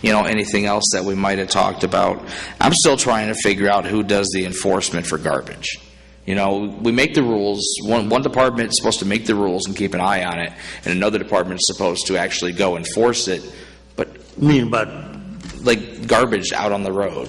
anything else that we might have talked about. I'm still trying to figure out who does the enforcement for garbage. We make the rules. One department is supposed to make the rules and keep an eye on it, and another department is supposed to actually go enforce it. But I mean, about like garbage out on the road,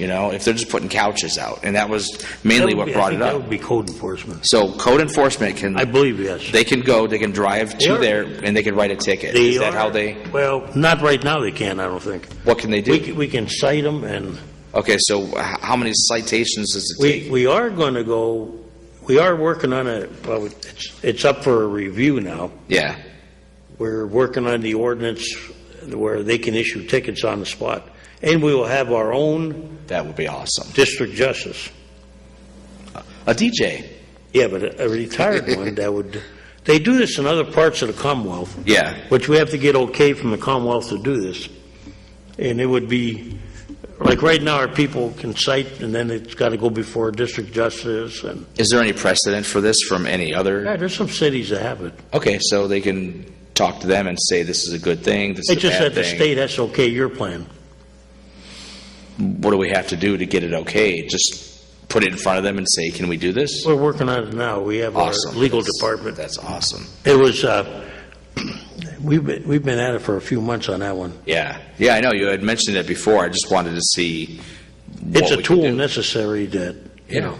if they're just putting couches out, and that was mainly what brought it That up. would be code enforcement. So code enforcement can. I believe, yes. They can go. They can drive They to are- there, and they can write a ticket. They Is that are- how they? Well, not right now they can, I don't think. What can they do? We can cite them, and Okay, so how many citations does it take? we are going to go, we are working on well, it's up for a review now. Yeah. We're working on the ordinance where they can issue tickets on the spot. And we will have our own That would be awesome. district justice. A DJ. Yeah, but a retired one that would, they do this in other parts of the Commonwealth, Yeah. which we have to get okay from the Commonwealth to do this. And it would be, like right now, our people can cite, and then it's got to go before district justice, and, Is there any precedent for this from any other? yeah, there's some cities that have it. Okay, so they can talk to them and say this is a good thing, this It's is a just bad that the thing. state has to okay your plan. What do we have to do to get it okay? Just put it in front of them and say, can we do this? We're working on it now. We have Awesome. our legal That's- department. That's awesome. It was, we've been at it for a few months on that one. Yeah. Yeah, I know. You had mentioned it before. I just wanted to see It's what a we could tool do. necessary that, Yeah.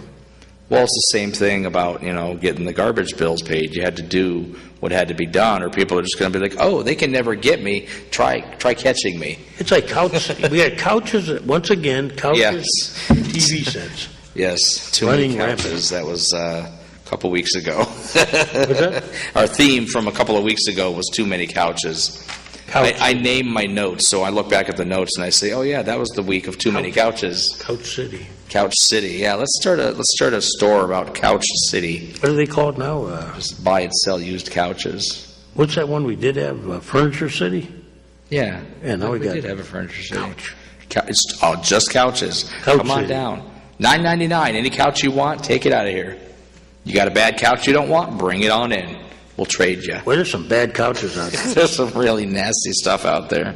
Well, it's the same thing about, getting the garbage bills paid. You had to do what had to be done, or people are just going to be like, oh, they can never get me. Try catching me. it's like couch, we had couches, once again, couches, Yes. and TV sets. Yes, too many Running rampant. couches. That was a couple weeks ago. What's that? Our theme from a couple of weeks ago was too many couches. Couch, I name my notes, so I look back at the notes and I say, oh yeah, that was the week of too many couches. Couch City. Couch City. Yeah, let's start a store about Couch City. What do they call it now? Just buy and sell used couches. What's that one we did have? Furniture City? Yeah. Yeah, now we got did have a furniture city. Couch. It's just couches. Couch Come on City. down. $9.99. Any couch you want, take it out of here. You got a bad couch you don't want, bring it on in. We'll trade you. Well, there's some bad couches out there. There's some really nasty stuff out there.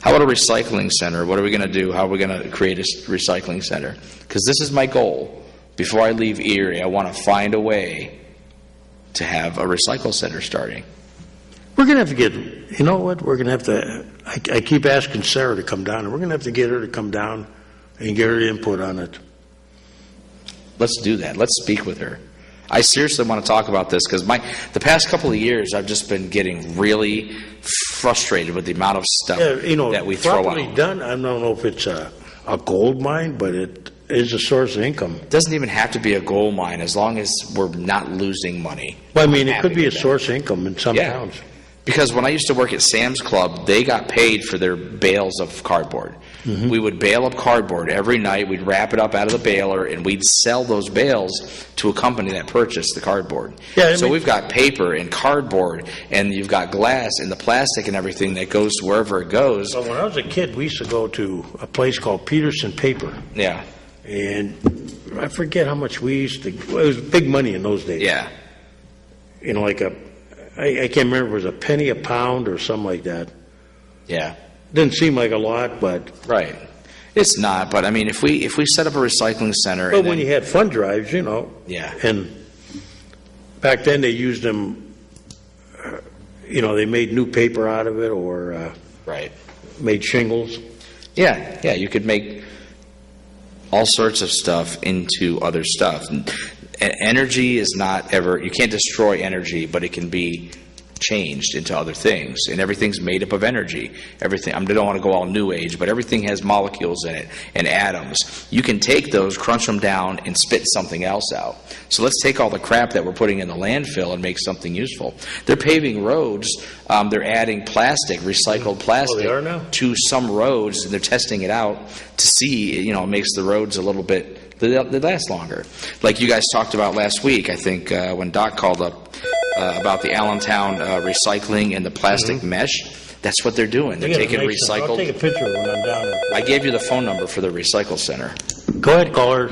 How about a recycling center? What are we going to do? How are we going to create a recycling center? Because this is my goal. Before I leave Erie, I want to find a way to have a recycle center starting. We're going to have to get, you know what, we're going to have to, I keep asking Sarah to come down, and we're going to have to get her to come down and get her input on it. Let's do that. Let's speak with her. I seriously want to talk about this because the past couple of years I've just been getting really frustrated with the amount of stuff that we throw properly out. done, I don't know if it's a gold mine, but it is a source of income. It doesn't even have to be a gold mine as long as we're not losing money. Well, I mean, it happy could be a with that. source of income in some Yeah. towns. Because when I used to work at Sam's Club, they got paid for their bales of cardboard. Mm-hmm. We would bale up cardboard every night. We'd wrap it up out of the baler, and we'd sell those bales to a company that purchased the cardboard. Yeah, I so mean- we've got paper and cardboard, and you've got glass and the plastic and everything that goes wherever it goes. Well, when I was a kid, we used to go to a place called Peterson Paper, Yeah. And I forget how much we used to, well, it was big money in those days. Yeah. You know, like I can't remember, it was a penny a pound or something like that. Yeah. Didn't seem like a lot, but Right. It's not, but I mean, if we set up a recycling center, but and when then, you had fund drives, you know. Yeah. And back then they used them, you know, they made new paper out of it or right. made shingles. Yeah, you could make all sorts of stuff into other stuff. And energy is not ever, you can't destroy energy, but it can be changed into other things, and everything's made up of energy. Everything, I don't want to go all new age, but everything has molecules in it and atoms. You can take those, crunch them down, and spit something else out. So let's take all the crap that we're putting in the landfill and make something useful. They're paving roads. They're adding plastic, recycled plastic, they are now? to some roads, and they're testing it out to see, you know, it makes the roads a little bit, they last longer. Like you guys talked about last week, I think, when Doc called up about the Allentown recycling and the plastic mesh. That's what they're doing. They're They got a taking nice center. I'll take a recycled. picture of it when I'm down there. I gave you the phone number for the recycle center. Go ahead, caller.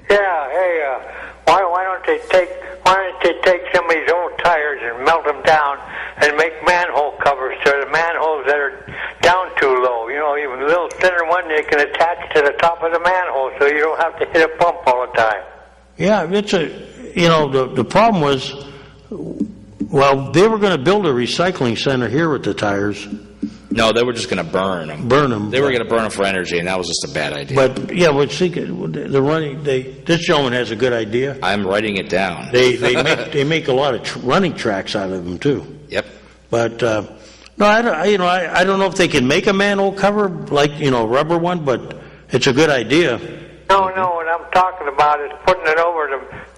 Yeah, hey, why don't they take some of these old tires and melt them down and make manhole covers to the manholes that are down too low? You know, even a little thinner one they can attach to the top of the manhole so you don't have to hit a pump all the time. Yeah, it's you know, the problem was, well, they were going to build a recycling center here with the tires, No, they were just going to burn them. burn them. They were going to burn them for energy, and that was just a bad idea. But yeah, well, see, this gentleman has a good idea. I'm writing it down. They make a lot of running tracks out of them too. Yep. But no, I don't know if they can make a manhole cover like, you know, rubber one, but it's a good idea. No, what I'm talking about is putting it over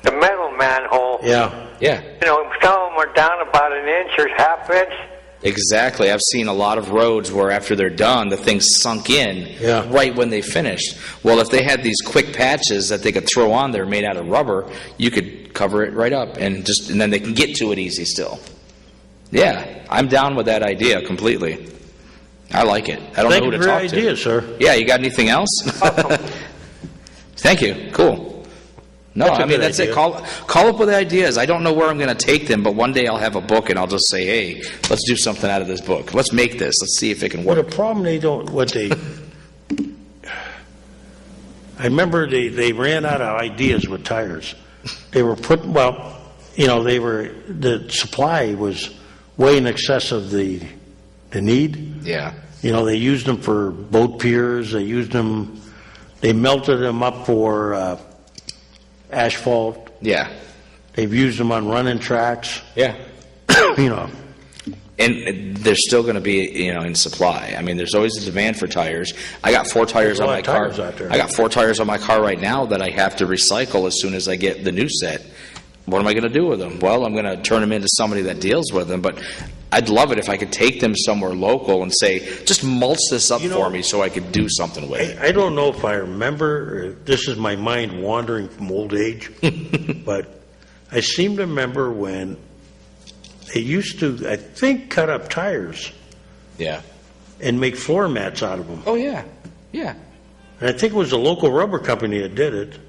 the metal manhole. Yeah. Yeah. You know, some of them are down about an inch or half inch. Exactly. I've seen a lot of roads where after they're done, the thing's sunk in Yeah. right when they finished. Well, if they had these quick patches that they could throw on there made out of rubber, you could cover it right up and then they can get to it easy still. Yeah, I'm down with that idea completely. I like it. I don't Thank know you who for to your talk to. idea, sir. Yeah, you got anything else? Thank you. Cool. No, That's a I mean, good that's it. idea. Call up with ideas. I don't know where I'm going to take them, but one day I'll have a book and I'll just say, hey, let's do something out of this book. Let's make this. Let's see if it can Well, work. the problem I remember they ran out of ideas with tires. They were the supply was way in excess of the need. Yeah. You know, they used them for boat piers. They melted them up for asphalt. Yeah. They've used them on running tracks. Yeah. You know, And they're still going to be, in supply. I mean, there's always a demand for tires. I got 4 tires on my There's a lot car. of tires out there. I got 4 tires on my car right now that I have to recycle as soon as I get the new set. What am I going to do with them? Well, I'm going to turn them into somebody that deals with them, but I'd love it if I could take them somewhere local and say, just mulch this up for me so I could do something with it. I don't know if I remember, or if this is my mind wandering from old age, but I seem to remember when they used to, I think, cut up tires Yeah. and make floor mats out of them. Oh, yeah. Yeah. And I think it was a local rubber company that did it.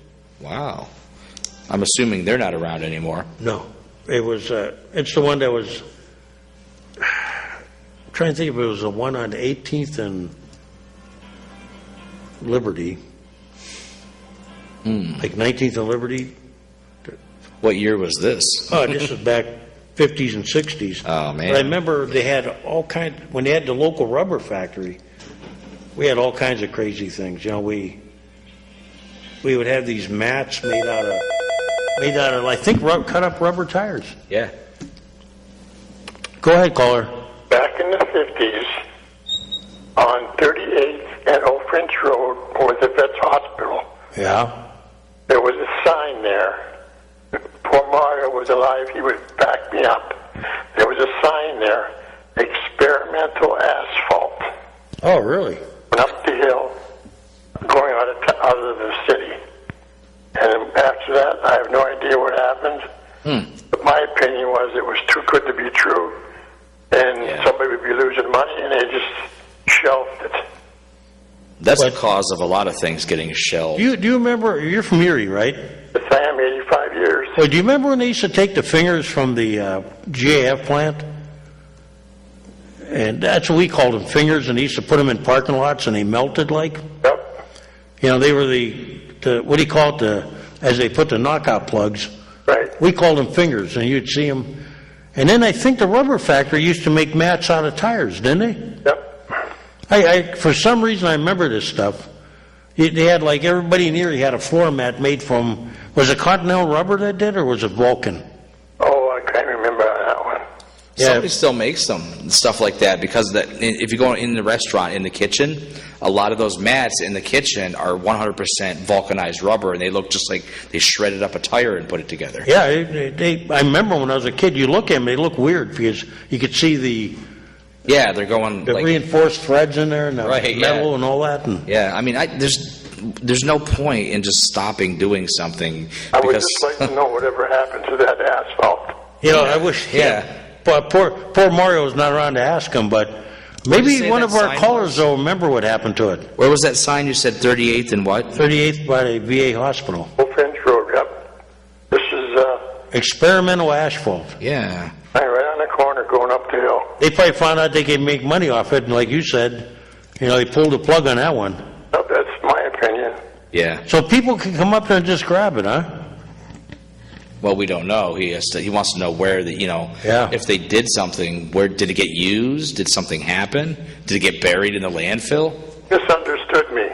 Wow. I'm assuming they're not around anymore. No, it was, it's the one that was, I'm trying to think if it was the one on 18th and Liberty. Like 19th and Liberty. What year was this? Oh, this was back 50s and 60s. Oh, man. But I remember they had when they had the local rubber factory, we had all kinds of crazy things. You know, we would have these mats made out of, I think, cut up rubber tires. Yeah. Go ahead, caller. Back in the 50s, on 38th and Old French Road was the Vets Hospital. Yeah. There was a sign there. Poor Mario was alive. He would back me up. There was a sign there, experimental asphalt. Oh, really? Went up the hill, going out of the city. And after that, I have no idea what happened. But my opinion was it was too good to be true. And somebody would be losing money, and they just shelved it. That's the But- cause of a lot of things getting shelved. Do you remember, you're from Erie, right? Yes, I am 85 years. Well, do you remember when they used to take the fingers from the GAF plant? And that's what we called them, fingers, and they used to put them in parking lots and they melted like. Yep. You know, they were the what do you call it, as they put the knockout plugs. Right. We called them fingers, and you'd see them. And then I think the rubber factory used to make mats out of tires, didn't they? Yep. For some reason, I remember this stuff. They had, like, everybody in Erie had a floor mat made from, was it Continental Rubber that did, or was it Vulcan? Oh, I can't remember that one. Yeah. Somebody still makes them, stuff like that, because if you go in the restaurant, in the kitchen, a lot of those mats in the kitchen are 100% vulcanized rubber, and they look just like they shredded up a tire and put it together. Yeah, I remember when I was a kid, you look at them, they look weird, because you could see the Yeah, they're going like... reinforced threads in there, and the Right, metal yeah. and all that. And Yeah, I mean, there's no point in just stopping doing something. I would because, just like to know whatever happened to that asphalt. you know, I wish. Yeah. But poor Mario's not around to ask him, but maybe say one that of our sign callers was? will remember what happened to it. Where was that sign you said 38th and what? 38th by the VA hospital. Old Finch Road, yep. This is Experimental asphalt. Yeah. right on the corner going up the hill. They probably found out they could make money off it, and like you said, you know, they pulled the plug on that one. Yep, that's my opinion. Yeah. So people can come up there and just grab it, huh? Well, we don't know. He wants to know where Yeah. if they did something, where did it get used? Did something happen? Did it get buried in the landfill? Misunderstood me.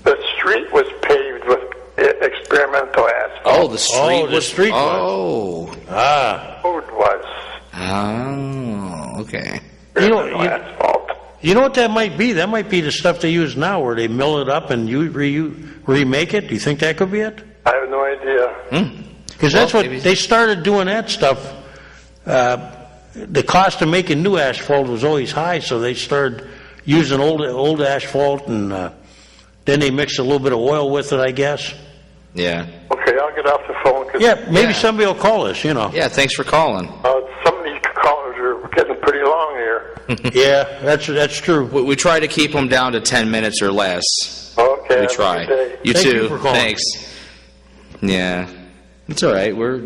The street was paved with experimental asphalt. Oh, the street the was... street was. Oh. Ah. Road was Oh, okay. experimental asphalt. You know what that might be? That might be the stuff they use now, where they mill it up and you remake it. Do you think that could be it? I have no idea. Because that's Well, what maybe- they started doing that stuff. The cost of making new asphalt was always high, so they started using old asphalt, and then they mixed a little bit of oil with it, I guess. Yeah. Okay, I'll get off the phone. 'Cause, Yeah, maybe Yeah. somebody will call us. You know. Yeah, thanks for calling. some of these callers are getting pretty long here. Yeah, that's true. We try to keep them down to 10 minutes or less. Okay. We have a try. good day. You Thank too. you for calling. Thanks. Yeah. It's all right. We're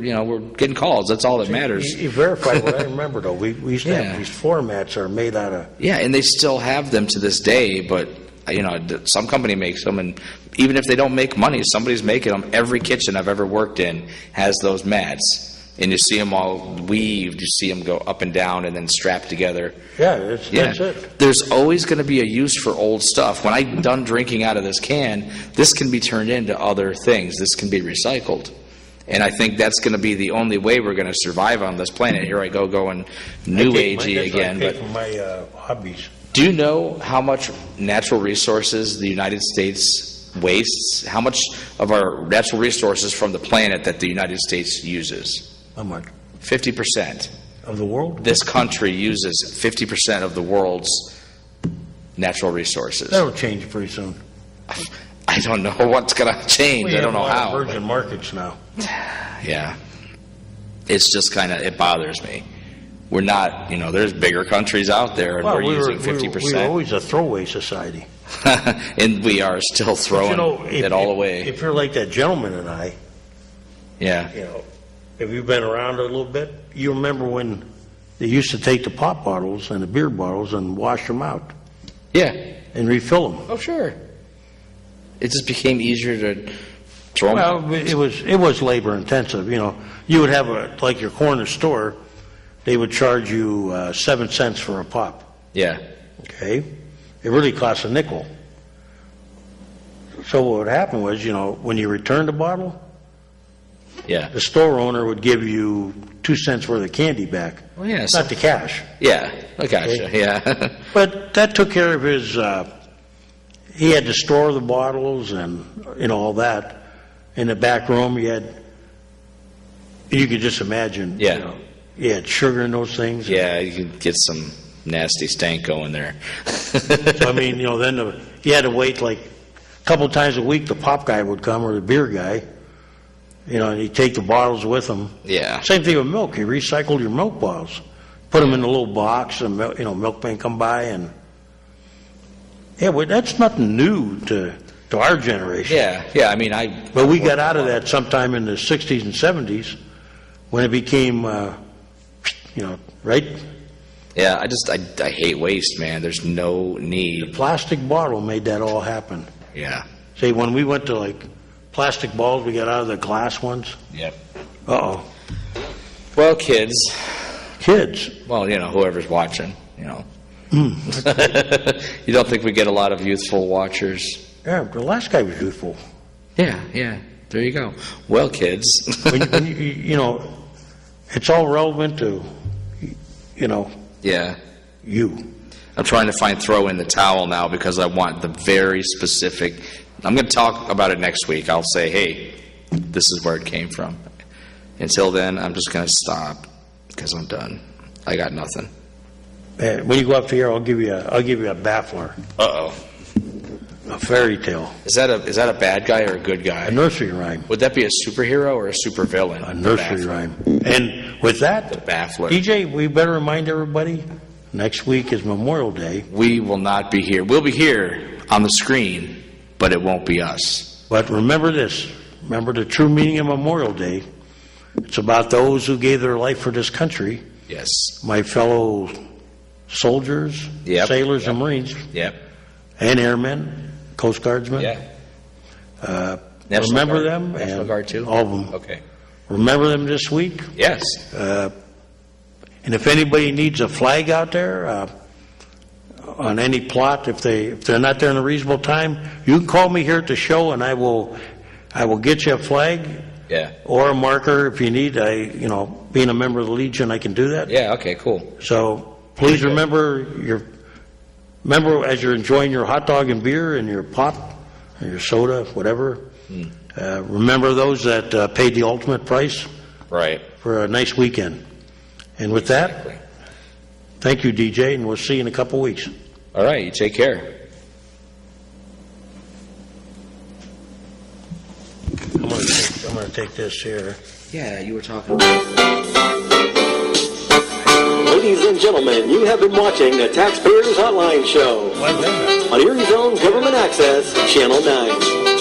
getting calls. That's all that matters. You verified what I remember, though. We used to Yeah. have these floor mats that are made out of. Yeah, and they still have them to this day, but some company makes them, and even if they don't make money, somebody's making them. Every kitchen I've ever worked in has those mats, and you see them all weaved. You see them go up and down and then strapped together. Yeah, that's it. There's always going to be a use for old stuff. When I'm done drinking out of this can, this can be turned into other things. This can be recycled. And I think that's going to be the only way we're going to survive on this planet. Here I go going new agey again. But But for my hobbies. do you know how much natural resources the United States wastes? How much of our natural resources from the planet that the United States uses? How much 50%. of the world? This country uses 50% of the world's natural resources. That'll change pretty soon. I don't know what's going to change. We I don't have know a lot how. of virgin markets now. Yeah. It's just kind of, it bothers me. We're not, there's bigger countries out there, and we're using 50%. we were always a throwaway society. And we are still throwing it all away. If you're like that gentleman and I, Yeah. if you've been around a little bit, you remember when they used to take the pop bottles and the beer bottles and wash them out Yeah. and refill them. Oh, sure. It just became easier to throw them out. Well, it was labor intensive. You would have like your corner store, they would charge you 7 cents for a pop. Yeah. Okay, it really costs a nickel. So what would happen was, when you returned the bottle, Yeah. the store owner would give you 2 cents worth of candy back. Well, yeah. Not the cash. Yeah. I gotcha. Okay. Yeah. But that took care of his, he had to store the bottles and, all that. In the back room, you could just imagine, Yeah. you had sugar in those things. Yeah, you can get some nasty stank going there. So, then you had to wait like a couple times a week, the pop guy would come, or the beer guy, and he'd take the bottles with him. Yeah. Same thing with milk. You recycled your milk bottles. Put them in a little box, and milkman come by, and Yeah, well, that's nothing new to our generation. Yeah, I mean, But we got out of that sometime in the 60s and 70s when it became, right? Yeah, I hate waste, man. There's no need. Plastic bottle made that all happen. Yeah. See, when we went to like plastic balls, we got out of the glass ones. Yep. Uh-oh. Well, kids. Well, whoever's watching, You don't think we get a lot of youthful watchers? Yeah, the last guy was youthful. Yeah. There you go. Well, kids. when it's all relevant to, Yeah. you. I'm trying to throw in the towel now because I want the very specific. I'm going to talk about it next week. I'll say, hey, this is where it came from. Until then, I'm just going to stop because I'm done. I got nothing. When you go up here, I'll give you a baffler, Uh-oh. a fairy tale, Is that a bad guy or a good guy? a nursery rhyme, Would that be a superhero or a supervillain? a nursery rhyme. And with that, The baffler. DJ, we better remind everybody, next week is Memorial Day, We will not be here. We'll be here on the screen, but it won't be us. but remember this, remember the true meaning of Memorial Day. It's about those who gave their life for this country, Yes. my fellow soldiers, Yep. sailors, Yep. and Marines, Yep. and airmen, Coast Guardsmen. Yeah. National Remember Guard. them. National and Guard too? All of them. Okay. Remember them this week. Yes. And if anybody needs a flag out there on any plot, if they're not there in a reasonable time, you can call me here at the show, and I will get you a flag Yeah. or a marker if you need. Being a member of the Legion, I can do that. Yeah, okay, cool. So please remember as you're enjoying your hot dog and beer and your pop or your soda, whatever. Remember those that paid the ultimate price Right. for a nice weekend. And with that, thank you, DJ, and we'll see you in a couple weeks. All right, you take care. I'm gonna take this here. Yeah, you were talking about... Ladies and gentlemen, you have been watching the Taxpayers Hotline Show on Erie's own Government Access, Channel 9.